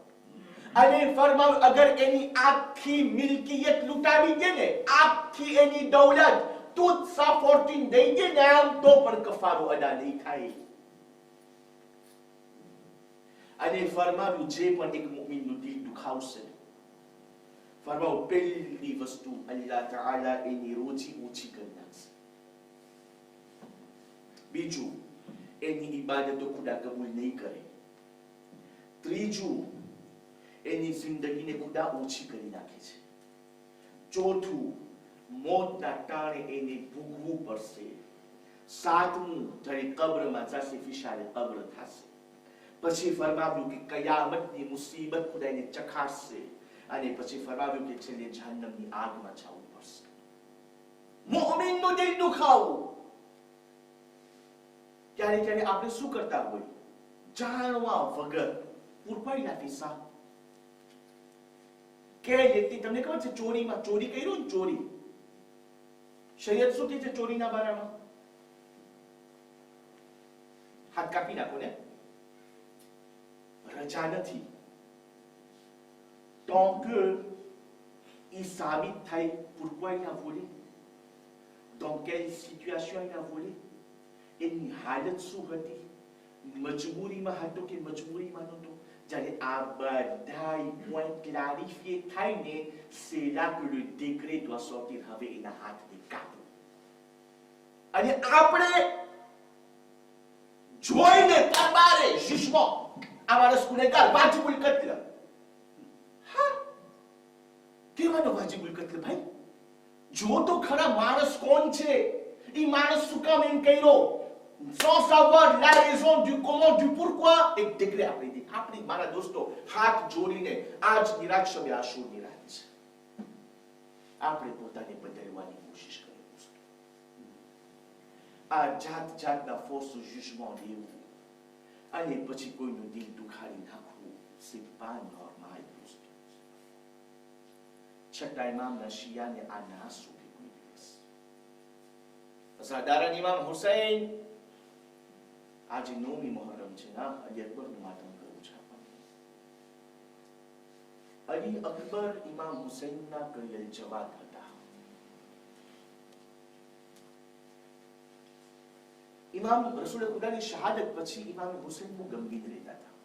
અને ફરમાવ્યું અગર એની આખી મિલકિયત લૂંટાવી દે ને, આખી એની દૌલત તું સા ફોર્ચ્યુન દઈ દે ને આમ, તો પણ કફારો અદા નહીં થાય. અને ફરમાવ્યું જે પણ એક મુઅમિનનું દિલ દુખાવશે, ફરમાવ્યું પહેલી વસ્તુ અલ્લાહ તાઆલા એની રોજી ઓછી કરી નાખશે. બીજું, એની ઇબાદતો ખુદા કબૂલ નહીં કરે. ત્રીજું, એની જિંદગીને ખુદા ઓછી કરી નાખે છે. ચોથું, મોતના ટાણે એને ભોગવવું પડશે. સાતમું, જ્યારે કબ્રમાં જશે ફિશારે કબ્ર થશે. પછી ફરમાવ્યું કે કયામતની મુસીબત ખુદા એને ચખાડશે. અને પછી ફરમાવ્યું કે છેલ્લે જહન્નમની આગમાં જવું પડશે. મુઅમિનનું દિલ દુખાવું. ક્યારે આપણે શું કરતા હોય, જાણવા વગર પૂરપાઈ નાખી સા કે વ્યક્તિ તમને ખબર છે ચોરીમાં ચોરી કર્યું ને ચોરી શરીયત શું કહે છે ચોરીના બારામાં હાથ કાપી નાખો ને રજા નથી tant que il s'habite થાય pourquoi il a volé dans quelle situation il a volé એની હાલત શું હતી મજબૂરીમાં હતો કે મજબૂરીમાં નહોતો જ્યારે આ બધા પોઈન્ટ ક્લારિફાય થાય ને c'est là que le décret doit sortir હવે એના હાથને કાપો અને આપણે જોઈને તરબારે જુજમેન્ટ આ માણસ ગુનેગાર વાજિબુલ કત્લ હા કેવાનો વાજિબુલ કત્લ ભાઈ જો તો ખરા માણસ કોણ છે એ માણસ શું કામ એમ કર્યો sans savoir la raison du comment du pourquoi એક décret આપી દી આપણી મારા દોસ્તો હાથ જોડીને આજ નિરાશ શબે આશુરની રાત છે આપણે પોતાને બદલવાની કોશિશ કરીએ આ જાતના ફોર્સ જુજમેન્ટ લેવું અને પછી કોઈનું દિલ દુખાડી નાખવું c'est pas normal દોસ્તો છઠ્ઠા ઇમામના શિયાને આ ના સોંપે કોઈ દિવસ અઝાદારા ઇમામ હુસૈન આજે 9મી મુહર્રમ છે ના અલી અકબરનું માતમ કરવું છે અલી અકબર ઇમામ હુસૈનના કરેલ જવાબ હતા ઇમામ રસૂલ ખુદાની શહાદત પછી ઇમામ હુસૈન બહુ ગંભીર રહેતા હતા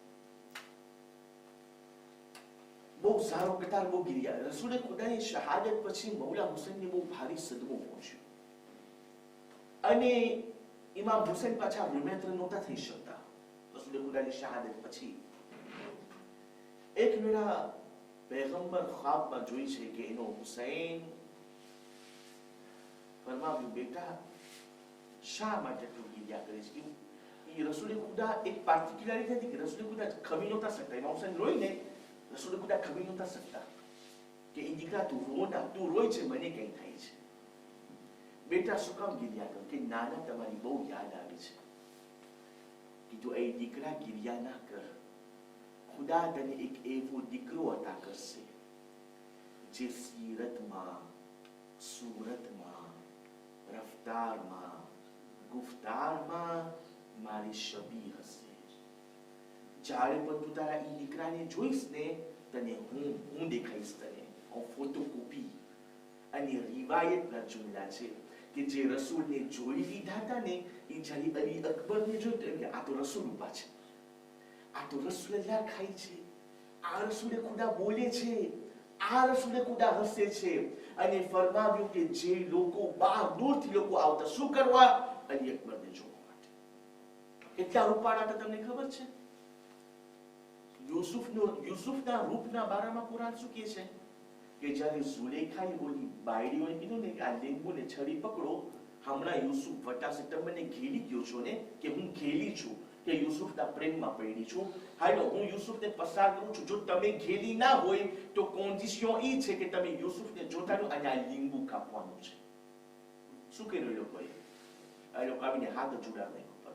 બહુ સારો કતાર બહુ ગિરિયા રસૂલ ખુદાની શહાદત પછી મૌલા હુસૈનને બહુ ભારી સદમો પહોંચ્યો અને ઇમામ હુસૈન પાછા વિમેત્ર નહોતા થઈ શકતા રસૂલ ખુદાની શહાદત પછી એક વેળા પૈગંબર ખ્વાબમાં જોઈ છે કે એનો હુસૈન ફરમાવ્યું બેટા શા માટે તું ગિરિયા કરે છે એ રસૂલ ખુદા એક પાર્ટિક્યુલારિટી હતી કે રસૂલ ખુદા ખમી નહોતા શકતા ઇમામ હુસૈન રોઈને રસૂલ ખુદા ખમી નહોતા શકતા કે એ દીકરા તું રોય છે મને કઈ થાય છે બેટા શું કામ ગિરિયા કર કે નાના તમારી બહુ યાદ આવે છે કીધું એ દીકરા ગિરિયા ના કર ખુદા તને એક એવો દીકરો અતા કરશે જે સીરતમાં સુરતમાં રફતારમાં ગુફતારમાં મારી શબી હશે જ્યારે પણ તું તારા એ દીકરાને જોઈશ ને તને હું દેખાઈશ તને ફોટોકોપી અને રિવાયતના જુમલા છે કે જે રસૂલને જોઈ લીધા હતા ને એ જ્યારે અલી અકબરને જોયું કે આ તો રસૂલ ઉભા છે આ તો રસૂલલ્લાહ ખાય છે આ રસૂલે ખુદા બોલે છે આ રસૂલે ખુદા હસે છે અને ફરમાવ્યું કે જે લોકો બહાર દૂરથી લોકો આવતા શું કરવા અલી અકબરને જોવા માટે કેટલા રૂપાળા હતા તમને ખબર છે યુસુફના રૂપના બારામાં કુરાન શું કહે છે કે જ્યારે ઝુલેખાએ બોલી બાયડીઓને કીધું ને કે આ લીંબુને છરી પકડો હમણાં યુસુફ વટાસે તમે મને ઘેલી ગયો છો ને કે હું ઘેલી છું કે યુસુફના પ્રેમમાં પડી છું હાલો હું યુસુફને પસાર કરું છું જો તમે ઘેલી ના હોય તો કન્ડિશન એ છે કે તમે યુસુફને જોતાનું અને આ લીંબુ કાપવાનું છે શું કર્યું એ લોકોએ આ લોકો આવીને હાથ જોડાવે ઉપર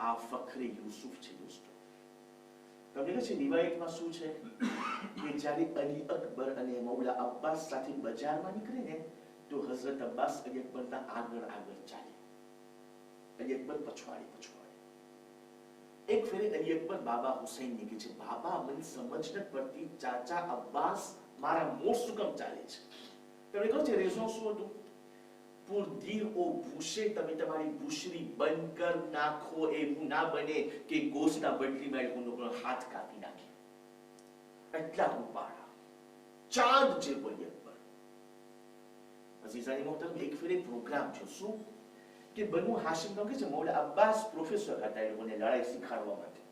આ ફખરે યુસુફ છે દોસ્તો તમને કહે છે રિવાયતમાં શું છે કે જ્યારે અલી અકબર અને મૌલા અબ્બાસ સાથે બજારમાં નીકળે ને તો હઝરત અબ્બાસ અલી અકબરના આગળ ચાલે અલી અકબર પછવાડે એક ફેરે અલી અકબર બાબા હુસૈન ને કહે છે બાબા મને સમજ ન પડતી ચાચા અબ્બાસ મારા મોં શું કામ ચાલે છે તમને કહું છે રેઝો શું હતું pour dire au boucher તમે તમારી બુશરી બંધ કર નાખો એવું ના બને કે ગોશના બદલીમાં લોકોનો હાથ કાપી નાખે એટલા રૂપાળા ચાંદ જે બોલી અકબર અઝીઝાની મોહતરમ એક ફેર એક પ્રોગ્રામ છે શું કે બનુ હાશિમ નો કે છે મૌલા અબ્બાસ પ્રોફેસર હતા એ લોકોને લડાઈ શીખવાડવા માટે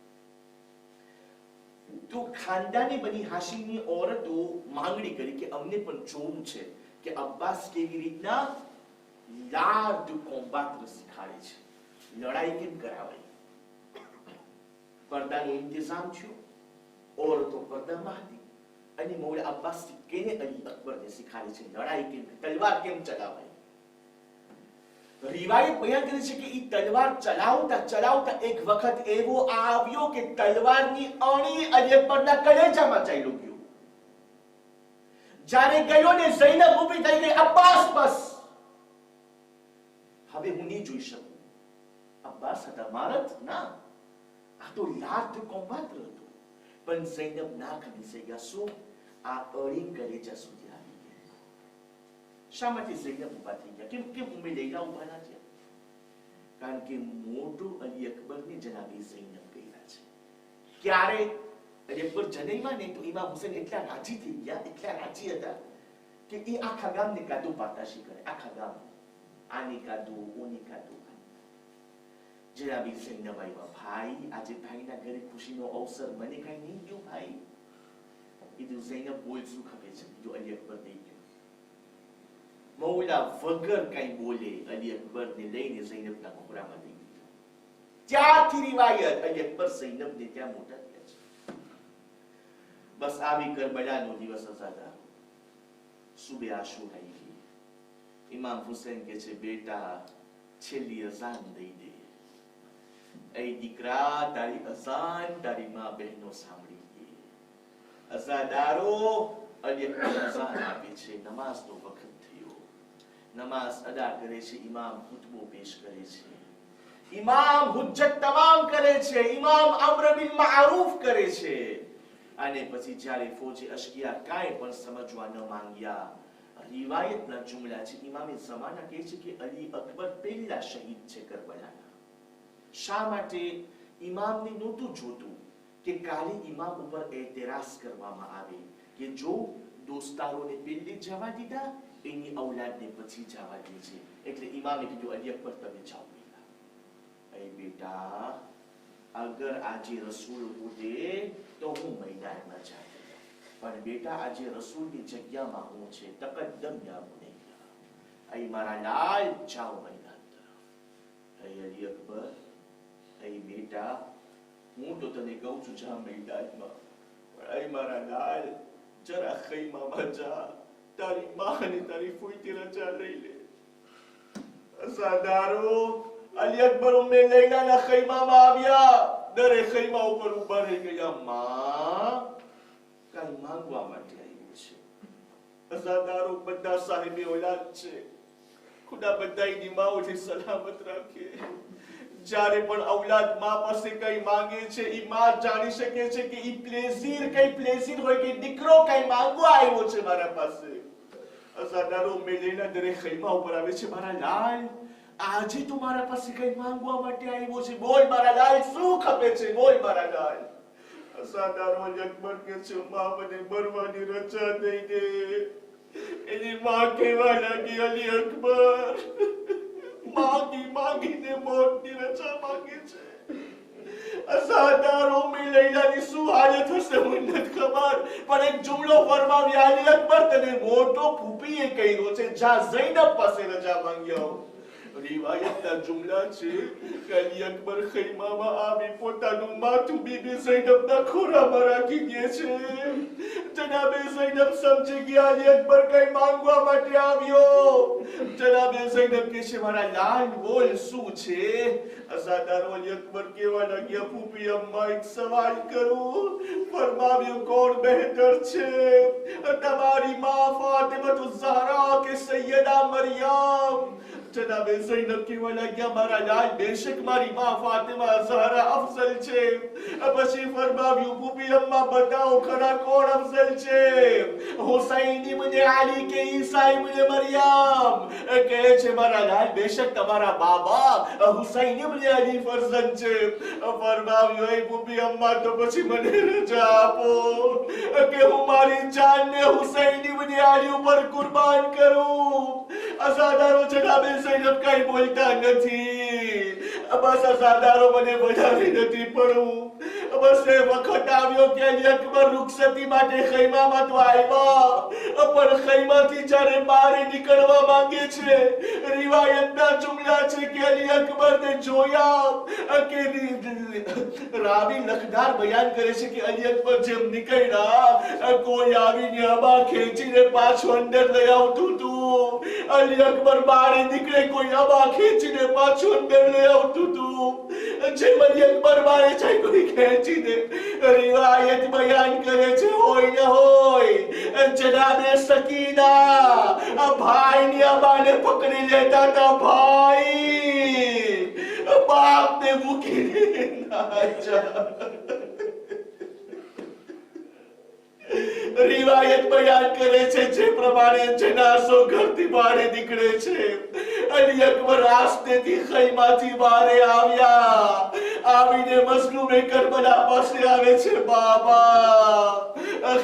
તો ખાનદાની બની હાશિમની ઓરતો માંગણી કરી કે અમને પણ જોવું છે કે અબ્બાસ કેવી રીતના l'art de combattre શીખાડે છે લડાઈ કેમ કરાવાય પડદાનો ઇંતજામ થયો ઓરતો પડદામાં હતી અને મૌલા અબ્બાસ કેને અલી અકબરને શીખાડે છે લડાઈ કેમ તલવાર કેમ ચલાવાય રિવાયત બયાન કરે છે કે એ તલવાર ચલાવતા એક વખત એવો આવ્યો કે તલવારની અણી અલી અકબરના કલેજામાં ચાલ્યો ગયો જ્યારે ગયો ને ઝૈનબ ઊભી થઈ ગઈ, અબ્બાસ બસ, હવે હું નહીં જોઈ શકું. અબ્બાસ હતા મારત ના, આ તો લાડ કોમ્પાત્ર હતો. પણ ઝૈનબ ના ખમી ગયા. શું? આ અળી કલેજા સુધી આવી ગઈ. શા માટે ઝૈનબ ઊભા થઈ ગયા? કેમ ઉમ્મે લૈલા ઊભા ના થયા? કારણ કે મોટું અલી અકબરને જનાબી ઝૈનબ ગયા છે. ક્યારે અલી અકબર જનૈમા ને તો ઇમામ હુસૈન એટલા રાજી થઈ ગયા, એટલા રાજી હતા કે એ આખા ગામને કાદુ પાતાશી કરે. આખા ગામ આની કાદુ, ઓની કાદુ. જનાબી ઝૈનબ આવ્યા. ભાઈ, આજે ભાઈના ઘરે ખુશીનો અવસર, મને કઈ નહીં ગયું ભાઈ. કીધું ઝૈનબ બોલ, શું ખબર છે? કીધું અલી અકબર નહીં ગયો. મૌલા વગર કઈ બોલે અલી અકબરને લઈને ઝૈનબના ખોરામાં દઈ દીધો. ત્યારથી રિવાયત અલી અકબર ઝૈનબને ત્યાં મોટા થયા છે. બસ આવી કરબલાનો દિવસ અઝાદા, સુબે આશુરા આવી. ઇમામ હુસૈન કે છે, બેટા છેલ્લી અઝાન દઈ દે. એ દીકરા, તારી અઝાન તારી માં બહેનો સાંભળી ગઈ. અઝાદારો, અલી અકબર અઝાન આપે છે, નમાઝનો વખત થયો. નમાઝ અદા કરે છે. ઇમામ ખુતબો પેશ કરે છે. ઇમામ હુજ્જત તમામ કરે છે. ઇમામ અમ્ર બિલ મારૂફ કરે છે. અને પછી જ્યારે ફોજે અશ્કિયા કાંઈ પણ સમજવા ન માંગ્યા, રિવાયતના જુમલા છે. ઇમામે ઝમાના કહે છે કે અલી અકબર પહેલા શહીદ છે કરબલાના. શા માટે? ઇમામને નહોતું જોતું કે કાલે ઇમામ ઉપર એતરાઝ કરવામાં આવે કે જો દોસ્તારોને પહેલે જવા દીધા, એની ઔલાદને પછી જવા દે છે. એટલે ઇમામે કીધું, અલી અકબર તમે જાઓ પહેલા. એ બેટા, અગર આજે રસૂલ ઉડે તો હું મેદાનમાં જાય, પણ બેટા આજે રસૂલની જગ્યામાં હું છે. તકદ્દમ યા બુનૈયા, એ મારા લાલ, જાઓ મેદાન તરફ. એ અલી અકબર, એ બેટા, હું તો તને કહું છું જા મેદાનમાં, પણ એ મારા લાલ, જરા ખૈમામાં જા. તારી માં અને તારી ફૂઈથી રજા લઈ લે. અઝાદારો, અલી અકબર ઉમ્મે લૈલાના ખૈમામાં આવ્યા. દરે ખૈમા ઉપર ઊભા રહી ગયા. માં, કઈ માંગવા માટે આવ્યું છે? અઝાદારો, બધા સાહેબે ઓલાદ છે. ખુદા બધાની માઓથી સલામત રાખે. જ્યારે પણ ઔલાદ માં પાસે કઈ માંગે છે, ઈ માં જાણી શકે છે કે ઈ પ્લેઝિર કઈ પ્લેઝિર હોય કે દીકરો કઈ માંગવા આવ્યો છે મારા પાસે. અઝાદારો મેલેના દરે ખૈમા ઉપર આવે છે. મારા લાલ, આજે તું મારા પાસે કઈ માંગવા માટે આવ્યો છે? બોલ મારા લાલ, શું ખપે છે? બોલ મારા લાલ. અઝાદારો અલી અકબર કે છે, માં મને મરવાની રજા દઈ દે. એની માં કહેવા લાગી, અલી અકબર માગીને મોતની રજા માંગે છે. અઝાદારો લૈલાની શું હાલત હશે મને નથી ખબર, પણ એક જુમલો ફરમાવી, અલી અકબર તને મોટો ફૂફીએ કહ્યો છે, જા ઝૈનબ પાસે રજા માંગ્યો. રિવાયતના જુમલા છે કે અલી અકબર ખૈમામાં આવી પોતાનું માથું બીબી ઝૈનબના ખોરામાં રાખી દે છે. જનાબે ઝૈનબ સમજી ગયા અલી અકબર કઈ માંગવા માટે આવ્યો. જનાબે ઝૈનબ કહે છે, મારા લાલ બોલ, શું છે? અઝાદારો અલી અકબર કહેવા લાગ્યા, ફૂફી અમ્મા એક સવાલ કરું. ફરમાવ્યું, કોણ બહેતર છે, તમારી માં ફાતિમા ઝહરા કે સૈયદા મરિયમ? જનાબે ઝૈનબ કહેવા લાગ્યા, મારા લાલ બેશક મારી માં ફાતિમા ઝહરા અફઝલ છે. પછી ફરમાવ્યું, ફૂફી અમ્મા બતાવો ખરા કોણ અફઝલ છે, હુસૈન ઇબ્ન અલી કે ઈસા ઇબ્ન મરિયમ? કહે છે, મારા લાલ બેશક તમારા બાબા હુસૈન ઇબ્ન અલી ફરઝંદ છે. ફરમાવ્યું, એ ફૂફી અમ્મા તો પછી મને રજા આપો કે હું મારી જાનને હુસૈન ઇબ્ન અલી ઉપર કુરબાન કરું. અઝાદારો જનાબે ઝૈનબ કઈ બોલતા નથી. બસ અઝાદારો મને વધારે નથી પડવું. બસ એ વખત આવ્યો કે અલી અકબર રૂખસતી માટે ખૈમામાં તો આવ્યા, પણ ખૈમાથી જ્યારે બહાર નીકળવા માંગે છે, રિવાયતના જુમલા છે કે અલી અકબરને જોયા કે રાવી લખદાર બયાન કરે છે કે અલી અકબર જેમ નીકળ્યા, કોઈ આવીને અબા ખેંચીને પાછો અંદર લઈ આવતું હતું. અલી અકબર બહાર નીકળે, કોઈ અબા ખેંચીને પાછો અંદર લઈ આવતું હતું. જે મને અકબર મારે છે કોઈ ખેંચીને રિવાયત બયાન કરે છે હોય ને હોય જનાબે સકીના ભાઈની અબાને પકડી લેતા હતા ભાઈ બાપને મૂકીને ના જા રિવાયત બયાન કરે છે જે પ્રમાણે જનાસો ઘરથી બહાર નીકળે છે અલી અકબર આસ્તેથી ખૈમાથી બહાર આવીને મઝલૂમે કરબલા પાસે આવે છે બાબા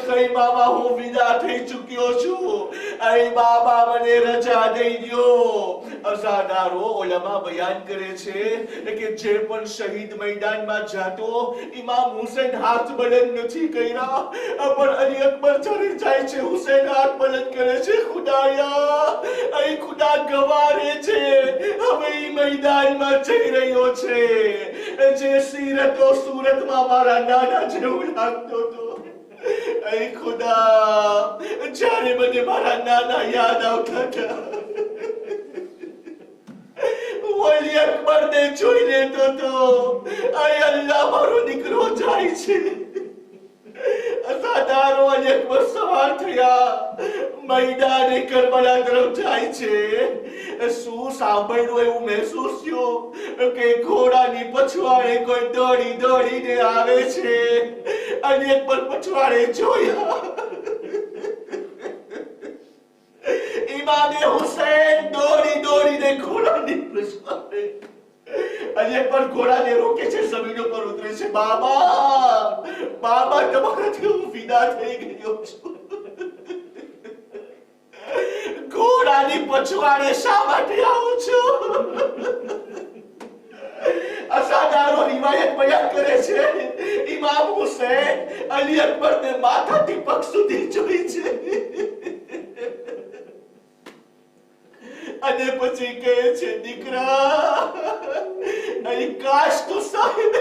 ખૈમામાં હું વિદા થઈ ચૂક્યો છું અહીં બાબા મને રજા દઈ દ્યો અઝાદારો ઉલમા બયાન કરે છે કે જે પણ શહીદ મેદાનમાં જાતો ઇમામ હુસૈન હાથ બલંદ નથી કર્યા પણ અલી અકબર ચડી જાય છે હુસૈન હાથ બલંદ કરે છે ખુદાયા અહીં ખુદા ગવારે છે હવે ઈ મેદાનમાં જઈ રહ્યો છે જે સીરતો સુરતમાં મારા નાના જેવું લાગતો હતો અહીં ખુદા જ્યારે મને મારા નાના યાદ આવતા હતા વલી અકબર ને જોઈ લેતો તો અહીં અલ્લાહ મારો દીકરો જાય છે અસાદારો અલી અકબર સવાર થયા મેદાને કરબલા તરફ જાય છે શું સાંભળ્યું એવું મહેસૂસ થયું કે ઘોડાની પછવાડે કોઈ દોડી દોડીને આવે છે અલી અકબર પછવાડે જોયા ઇમામે હુસૈન દોડી દોડીને ઘોડાની પછવાડે અલી અકબર ઘોડાને રોકે છે જમીન ઉપર ઉતરે છે બાબા તમારાથી હું ફિદા થઈ ગયો છું ઘોડાની પછવાડે શા માટે આવું છું અસાદારો રિવાયત બયાન કરે છે ઇમામ હુસૈન અલી અકબર ને માથાથી પગ સુધી જોઈ છે અને પછી કહે છે દીકરા અહીં કાશ તું સાહેબ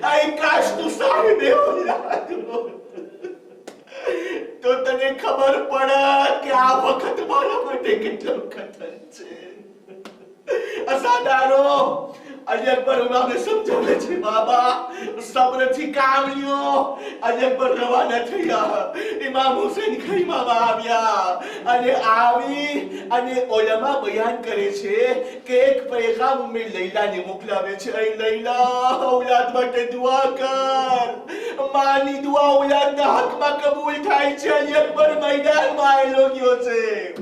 અહીં કાશ તું સાહેબ તો તને ખબર પડે કે આ વખત મારા માટે કેટલો કઠણ છે અસાદારો અલી અકબર ઇમામને સમજાવે છે બાબા સબ્રથી કામ લ્યો અલી અકબર રવાના થયા ઇમામ હુસૈન ખૈમામાં આવ્યા અને આવી ઉલમા બયાન કરે છે કે એક પૈગામ ઉમ્મે લૈલાને મોકલાવે છે એ લૈલા ઔલાદ માટે દુઆ કર માની દુઆ ઔલાદના હકમાં કબૂલ થાય છે અલી અકબર મેદાનમાં આવેલો ગયો છે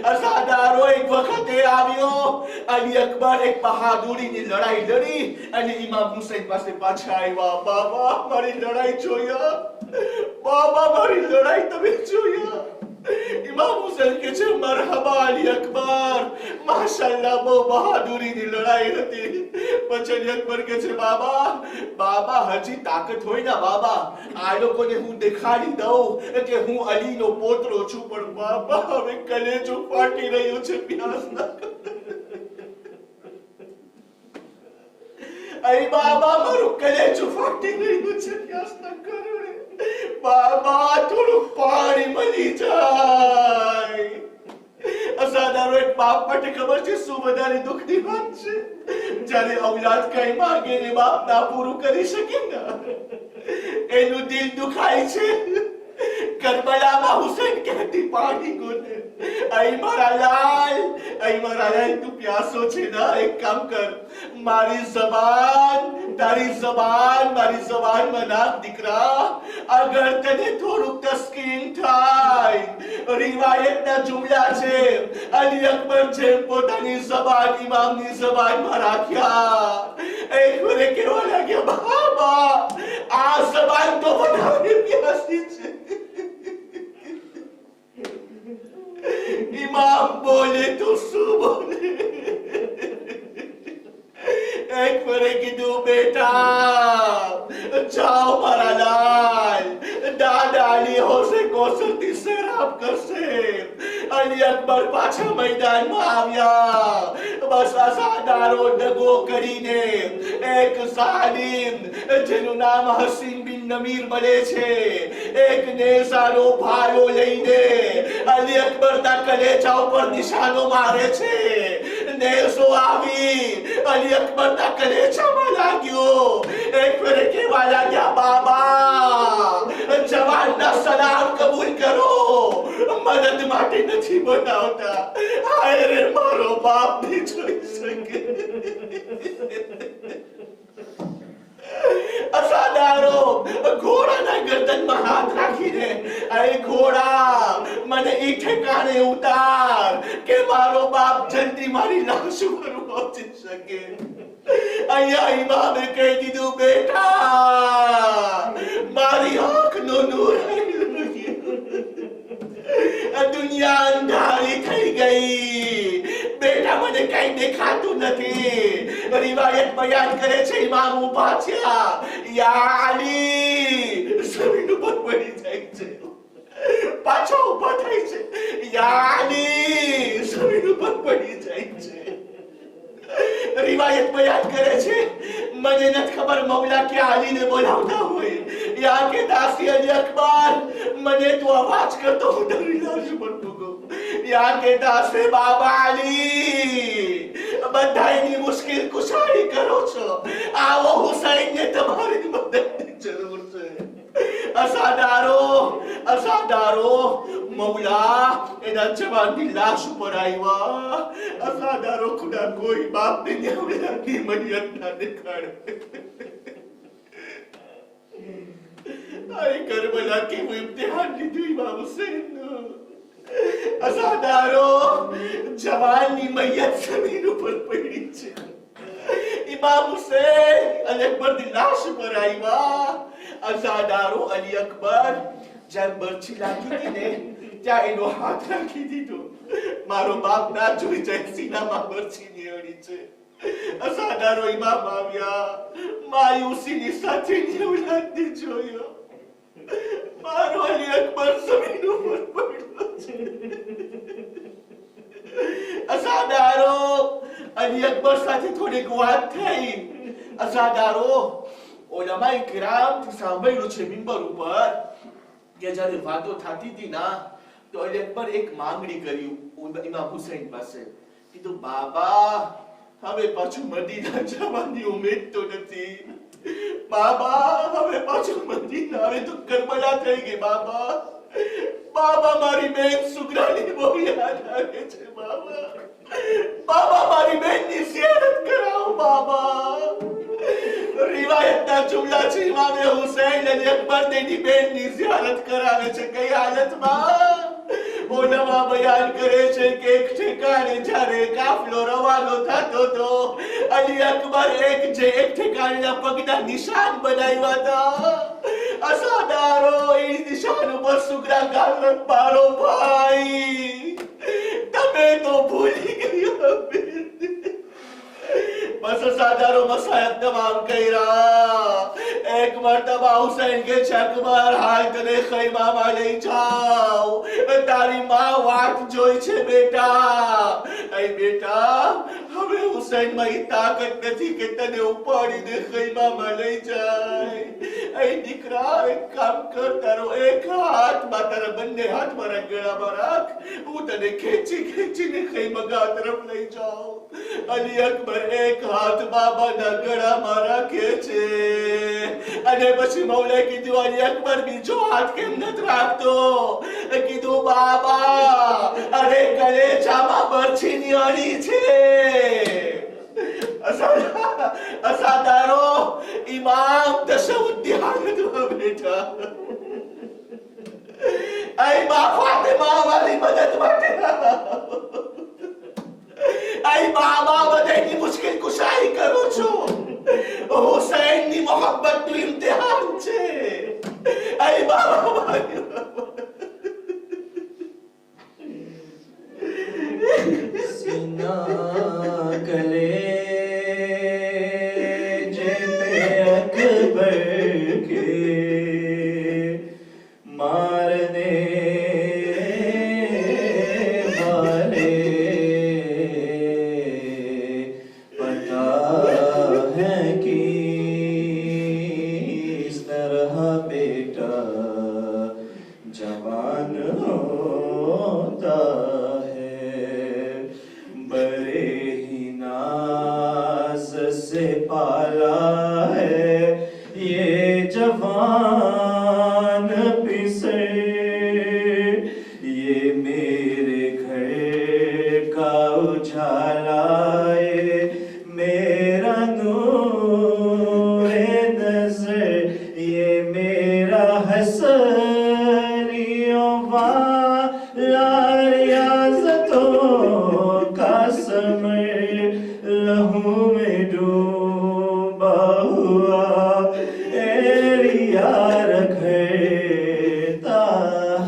અસાદારો એક વખતે આવ્યો અલી અકબર એક બહાદુરીની લડાઈ લડી અને ઇમામ હુસૈન પાસે પાછા આવ્યા બાબા મારી લડાઈ જોયા બાબા મારી લડાઈ તમે જોયા ઇમામ હુસૈન કે છે મરહબા અલી અકબર માશાઅલ્લાહ બહુ બહાદુરીની લડાઈ હતી પછી અલી અકબર કે છે બાબા હજી તાકાત હોય ને બાબા આ લોકોને હું દેખાડી દઉં કે હું અલીનો પોતરો છું પણ બાબા હવે કલેજો ફાટી રહ્યો છે પ્યાસના અરે બાબા મારું કલેજું ફાટી રહ્યું છે પ્યાસના કારણે બાબા થોડું પાણી મળી જાય અસાધારો એક બાપ માટે ખબર છે શું વધારે દુઃખની વાત છે જ્યારે ઔલાદ કઈ માંગે ને બાપ ના પૂરું કરી શકે ને એનું દિલ દુખાય છે કરબલામાં હુસૈન કહેતી પાણી ગોતે અહીં મારા લાલ તું પ્યાસો છે ના એક કામ કર મારી જબાન તારી જબાન મારી જબાનમાં નાખ દીકરા અગર તને થોડુંક તસ્કીન થાય રિવાયતના જુમલા છે અલી અકબર જે પોતાની જબાન ઇમામની જબાનમાં રાખ્યા એક વરે કેવા લાગ્યા બાબા આ જબાન તો વધારે પ્યાસી છે इमाम बोले तो શું બોલે એક ફરે કીધું બેટા જાઓ મારા લાલ દાદા અલી હોશે કોસરથી સરાબ કરશે અલી અકબર પાછા મેદાનમાં આવ્યા બસ અસાધારો દગો કરીને એક સાલીમ જેનું નામ હસીન બિન નમીર બને છે, એક નેસાનો ભાલો લઈને અલી અકબરના કલેજા ઉપર નિશાનો મારે છે. નેસો આવી અલી અકબરના કલેજામાં લાગ્યો. એક ફેરે કહેવા લાગ્યા, બાબા જવાનના સલામ કબૂલ કરો, મદદ માટે નથી બોલાવતા. હાય રે મારો બાપ નહીં જોઈ શકે. અસાદારો ઘોડાના ગરદનમાં હાથ રાખીને, અરે ઘોડા મને ઈ ઠેકાણે ઉતાર કે મારો બાપ જલ્દી મારી લાશ ઉપર પહોંચી શકે. અહીંયા ઇમામે કહી દીધું, બેટા મારી આંખનો નૂર દુનિયા અંધારી થઈ ગઈ. બેટા મને કઈ દેખાતું નથી. રિવાયત બયાન કરે છે, ઇમામ ઉભા થયા, યા અલી જમીન ઉપર પડી જાય છે. પાછા ઉભા થાય છે, યા અલી જમીન ઉપર પડી જાય છે. રિવાયત બયાન કરે છે, મને નથી ખબર મૌલા ક્યાં અલીને બોલાવતા હોય. યા કે દાસી અલી અકબર, મને તું અવાજ કરતો હું ડરી લાશ પર પૂગો. યા કે દાસે બાબા અલી, બધાયની મુશ્કેલ કુશાઈ કરો છો, આવો હુસૈનને તમારી મદદની જરૂર છે. અસાદારો મૌલા એના જવાનની લાશ ઉપર આવ્યા. અસાદારો ખુદા કોઈ બાપને ન્યાવલાની મર્યાદ ના દેખાડે. આઈ કરબલા કેવું ઇમ્તિહાન લીધું ઇમામ હુસૈનનું. અસાદારો જવાનની મૈયત જમીન ઉપર પડી છે. ઇમામ હુસૈન અલી અકબરની લાશ ઉપર આવ્યા. અસાદારો અલી અકબર જેમ બરછી લાગી હતી ને ત્યાં એનો હાથ રાખી દીધો. મારો બાપ ના જોઈ જાય, સીનામાં બરછી નિયડી છે. અસાદારો ઇમામ આવ્યા, માયુસીની સાથે ન્યાવલાદને જોયો. મારો અલી અકબર જમીન ઉપર પડ્યો છે. અસાદારો અલી અકબર સાથે થોડીક વાત થઈ. અસાદારો ઉલમાએ કિરામથી સાંભળ્યું છે મિંબર ઉપર કે જ્યારે વાતો થતી હતી ના તો અલી અકબર એક માંગણી કરી ઇમામ હુસૈન પાસે. કીધું, બાબા હવે પાછું મદીના જવાની ઉમેદ તો નથી. બાબા હવે પાછું મદીના, હવે તો કરબલા થઈ ગઈ. બાબા મારી બેન સુગરાની બહુ યાદ આવે છે. બાબા મારી બેનની ઝિયારત કરાવો. બાબા રિવાયતના જુમલા છે, ઇમામે હુસૈન અલી અકબર તેની બેનની ઝિયારત કરાવે છે. કઈ હાલતમાં? ઉલમા બયાન કરે છે કે એક ઠેકાણે જ્યારે કાફલો રવાનો થતો તો અલી અકબર એક ઠેકાણેના પગના નિશાન બનાવ્યા હતા. અસાદારો એ નિશાન ઉપર સુગરા ગાલક મારો ભાઈ તમે તો ભૂલી ગયા. બસ અસાદારો મસાયબ તમામ કર્યા. એક મરતબા હુસૈન કે છે, અકબર હાલ તને ખૈમામાં લઈ જાઓ, તારી માં વાટ જોઈ છે બેટા. એ બેટા હવે હુસૈનમાં ઈ તાકાત નથી કે તને ઉપાડીને ખૈમામાં લઈ જાય. એ દીકરા એક કામ કર, તારો એક હાથમાં તારા બંને હાથ મારા ગળામાં રાખ, હું તને ખેંચીને ખૈમગા તરફ લઈ જાઉં. અલી અકબર એક હાથ બાબાના ગળામાં રાખે છે અને પછી મૌલાએ કીધું, અલી અકબર બીજો હાથ કેમ નથી રાખતો? કીધું, બાબા અરે કલેજામાં બરછી નિયાળી છે. અસાદારો ઇમામ તશહુદની હાલતમાં બેઠા. આઈ બા ફાતિમા વાલી મદદ માટે આઈ બાબા બધાની મુશ્કેલ કુશાઈ કરો છો. હુસૈનની મોહબ્બતનું ઇમ્તિહાન છે. આઈ બાબા सीना कलेजे पे अकबर के मारने वाले पाला है ये जवान पिसर, ये मेरे घर का उजाला है, मेरा नूर नजर, ये मेरा हसनियों वाला रियाज़तों का समर, लहू में डूबा हुआ एरिया रखता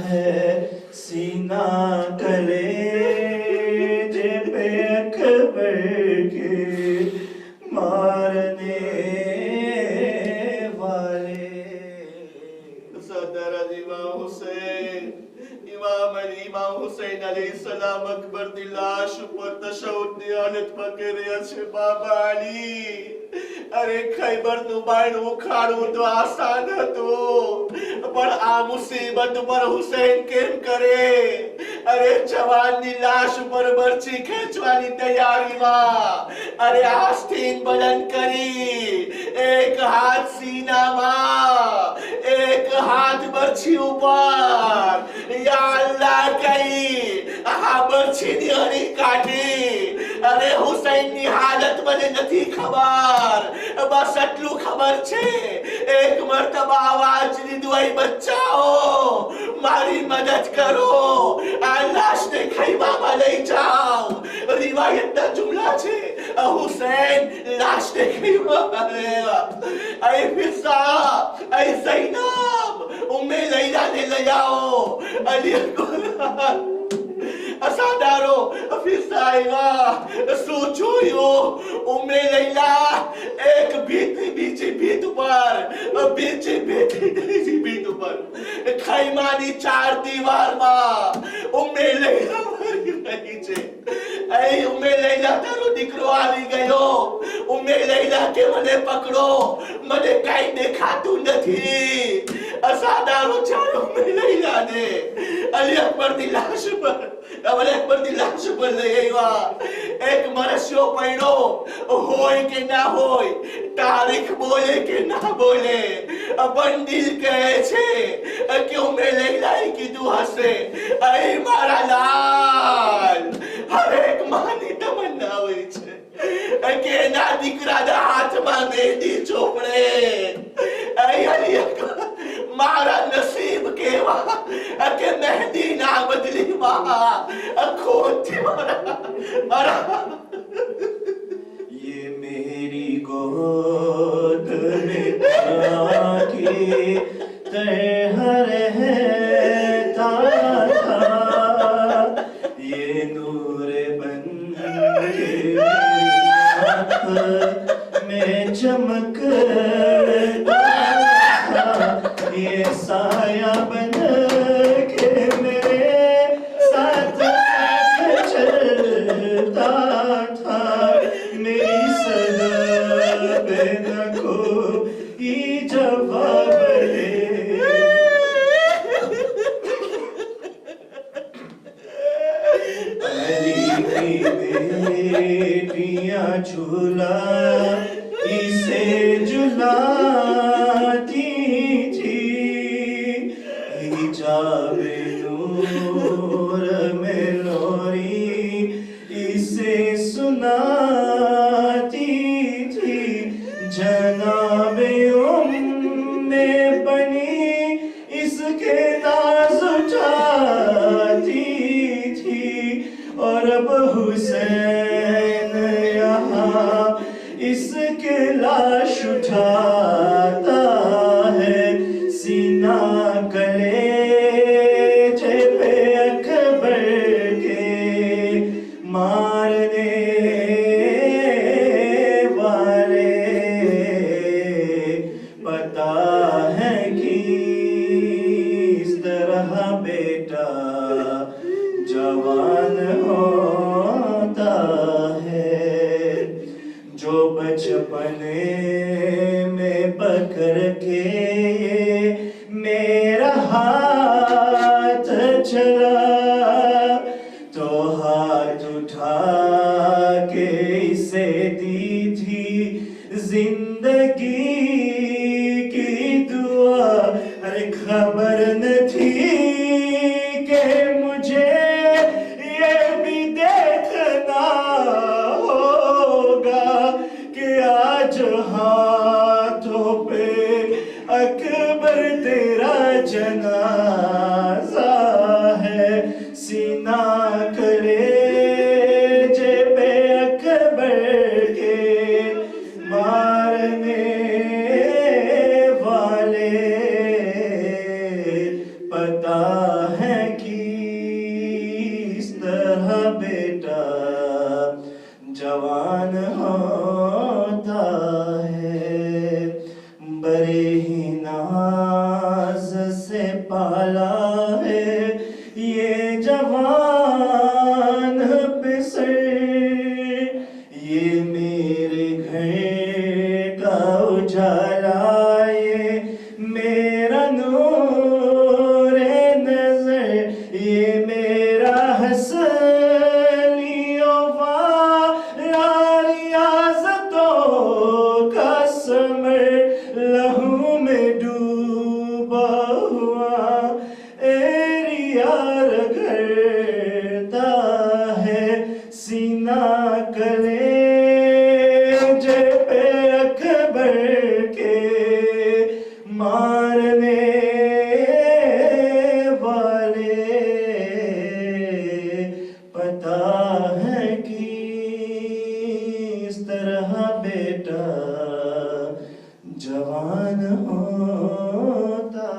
है, सीना कलेजे पे अकबर के मारने वाले। सरदार इमाम हुसैन, इमाम अली इमाम हुसैन अलैहिस्सलाम अकबर दी लाश ઉપર તશહુદ ની હાલત પકે રહ્યા છે બાબા અલી। અરે ખૈબરનું બાયણું ઉખાડવું તો આસાન હતું, પણ આ મુસીબત પર હુસૈન કેમ કરે? અરે જવાનની લાશ ઉપર બરછી ખેંચવાની તૈયારીમાં અરે આસ્થિન બલન કરી, એક હાથ સીનામાં, એક હાથ બરછી ઉપર, યા અલ્લાહ કહી આ બરછીની હરી કાઢી। અરે હુસૈનની હાલત મને નથી ખબર, બસ આટલું ખબર છે, એક મર્તબા આવાજ દીધું, "એ બચ્ચાઓ મારી મદદ કરો, આ લાશને ખૈમામાં લઈ જાઓ"। રિવાયતના જુમલા છે, હુસૈન લાશને ખૈમામાં લેવા, "એ ફિઝા, એ ઝૈનબ, ઉમ્મે લૈલાને લઈ આવો"। અલી અકબર અસાદારો ફિઝાઈવા શું જોયું? ઉમ્મે લૈલા એક ભીતની બીજી ભીત ઉપર, બીજી ભીતની ત્રીજી ભીત ઉપર, ખૈમાની ચાર દીવારમાં ઉમ્મે લૈલા મરી રહી છે। એ ઉમ્મે લૈલા તારો દીકરો આવી ગયો, ઉમ્મે લૈલા કે મને પકડો, મને કાંઈ દેખાતું નથી। અસાદારો ચાલો ઉમ્મે લૈલાને અલી અકબરની લાશ પર, અલી અકબરની લાશ પર લઈ આવ્યા। એક મરસ્યો પડ્યો, હોય કે ના હોય, તારીખ બોલે કે ના બોલે, બંદીલ કહે છે કે ઉમ્મે લૈલાએ કીધું હશે, "અરે મારા લાલ"। હરેક માની તમન્ના હોય છે કે એના દીકરાના હાથમાં મહેંદી ચોપડે। અલી અકબર મારા નસીબ કેવા કે મહેંદીના બદલીમાં ખોથી મારા ये मेरी गोद में आके तरह रहता था, ये नूर बन के मेरी आँख में चमकता था, ये साया बन के मेरे साथ साथ चलता था, मेरी सदा बेनको की जवाब दे। अली की बेटियां झूला इसे झुलाती थी, हिजाब नूर में लोरी इसे सुनाती थी, जनाबे उम्मे बनी इसके नाज उठाती थी, और अब हुसैन यहाँ इसके लाश उठाता है, सीना कलेजे पे अकबर के मारने वाले। पता है किस तरह बेटा जवान होता है, जो बचपने में पकड़ के मेरा हाथ चला, तो हाथ उठा के इसे दी थी जिंदगी की दुआ। अरे खबर न थी कि मुझे ये भी देखना होगा कि आज हाथों पे अकबर तेरा जनाजा है। सीना कलेजे पे अकबर के मारने वाले, पता है किस तरह बेटा जवान होता है। बड़े ही नाज से पाला है ये जवान पिसर, ये मेरे घर का उजाला, ये मेरा नूर नजर, ये मेरा हसलियों वाला रियाज़तों का समर, लहू में डूबा हुआ एरिया रगड़ता है। सीना कलेजे पे अकबर के मारने वाले, पता है किस तरह बेटा जवान होता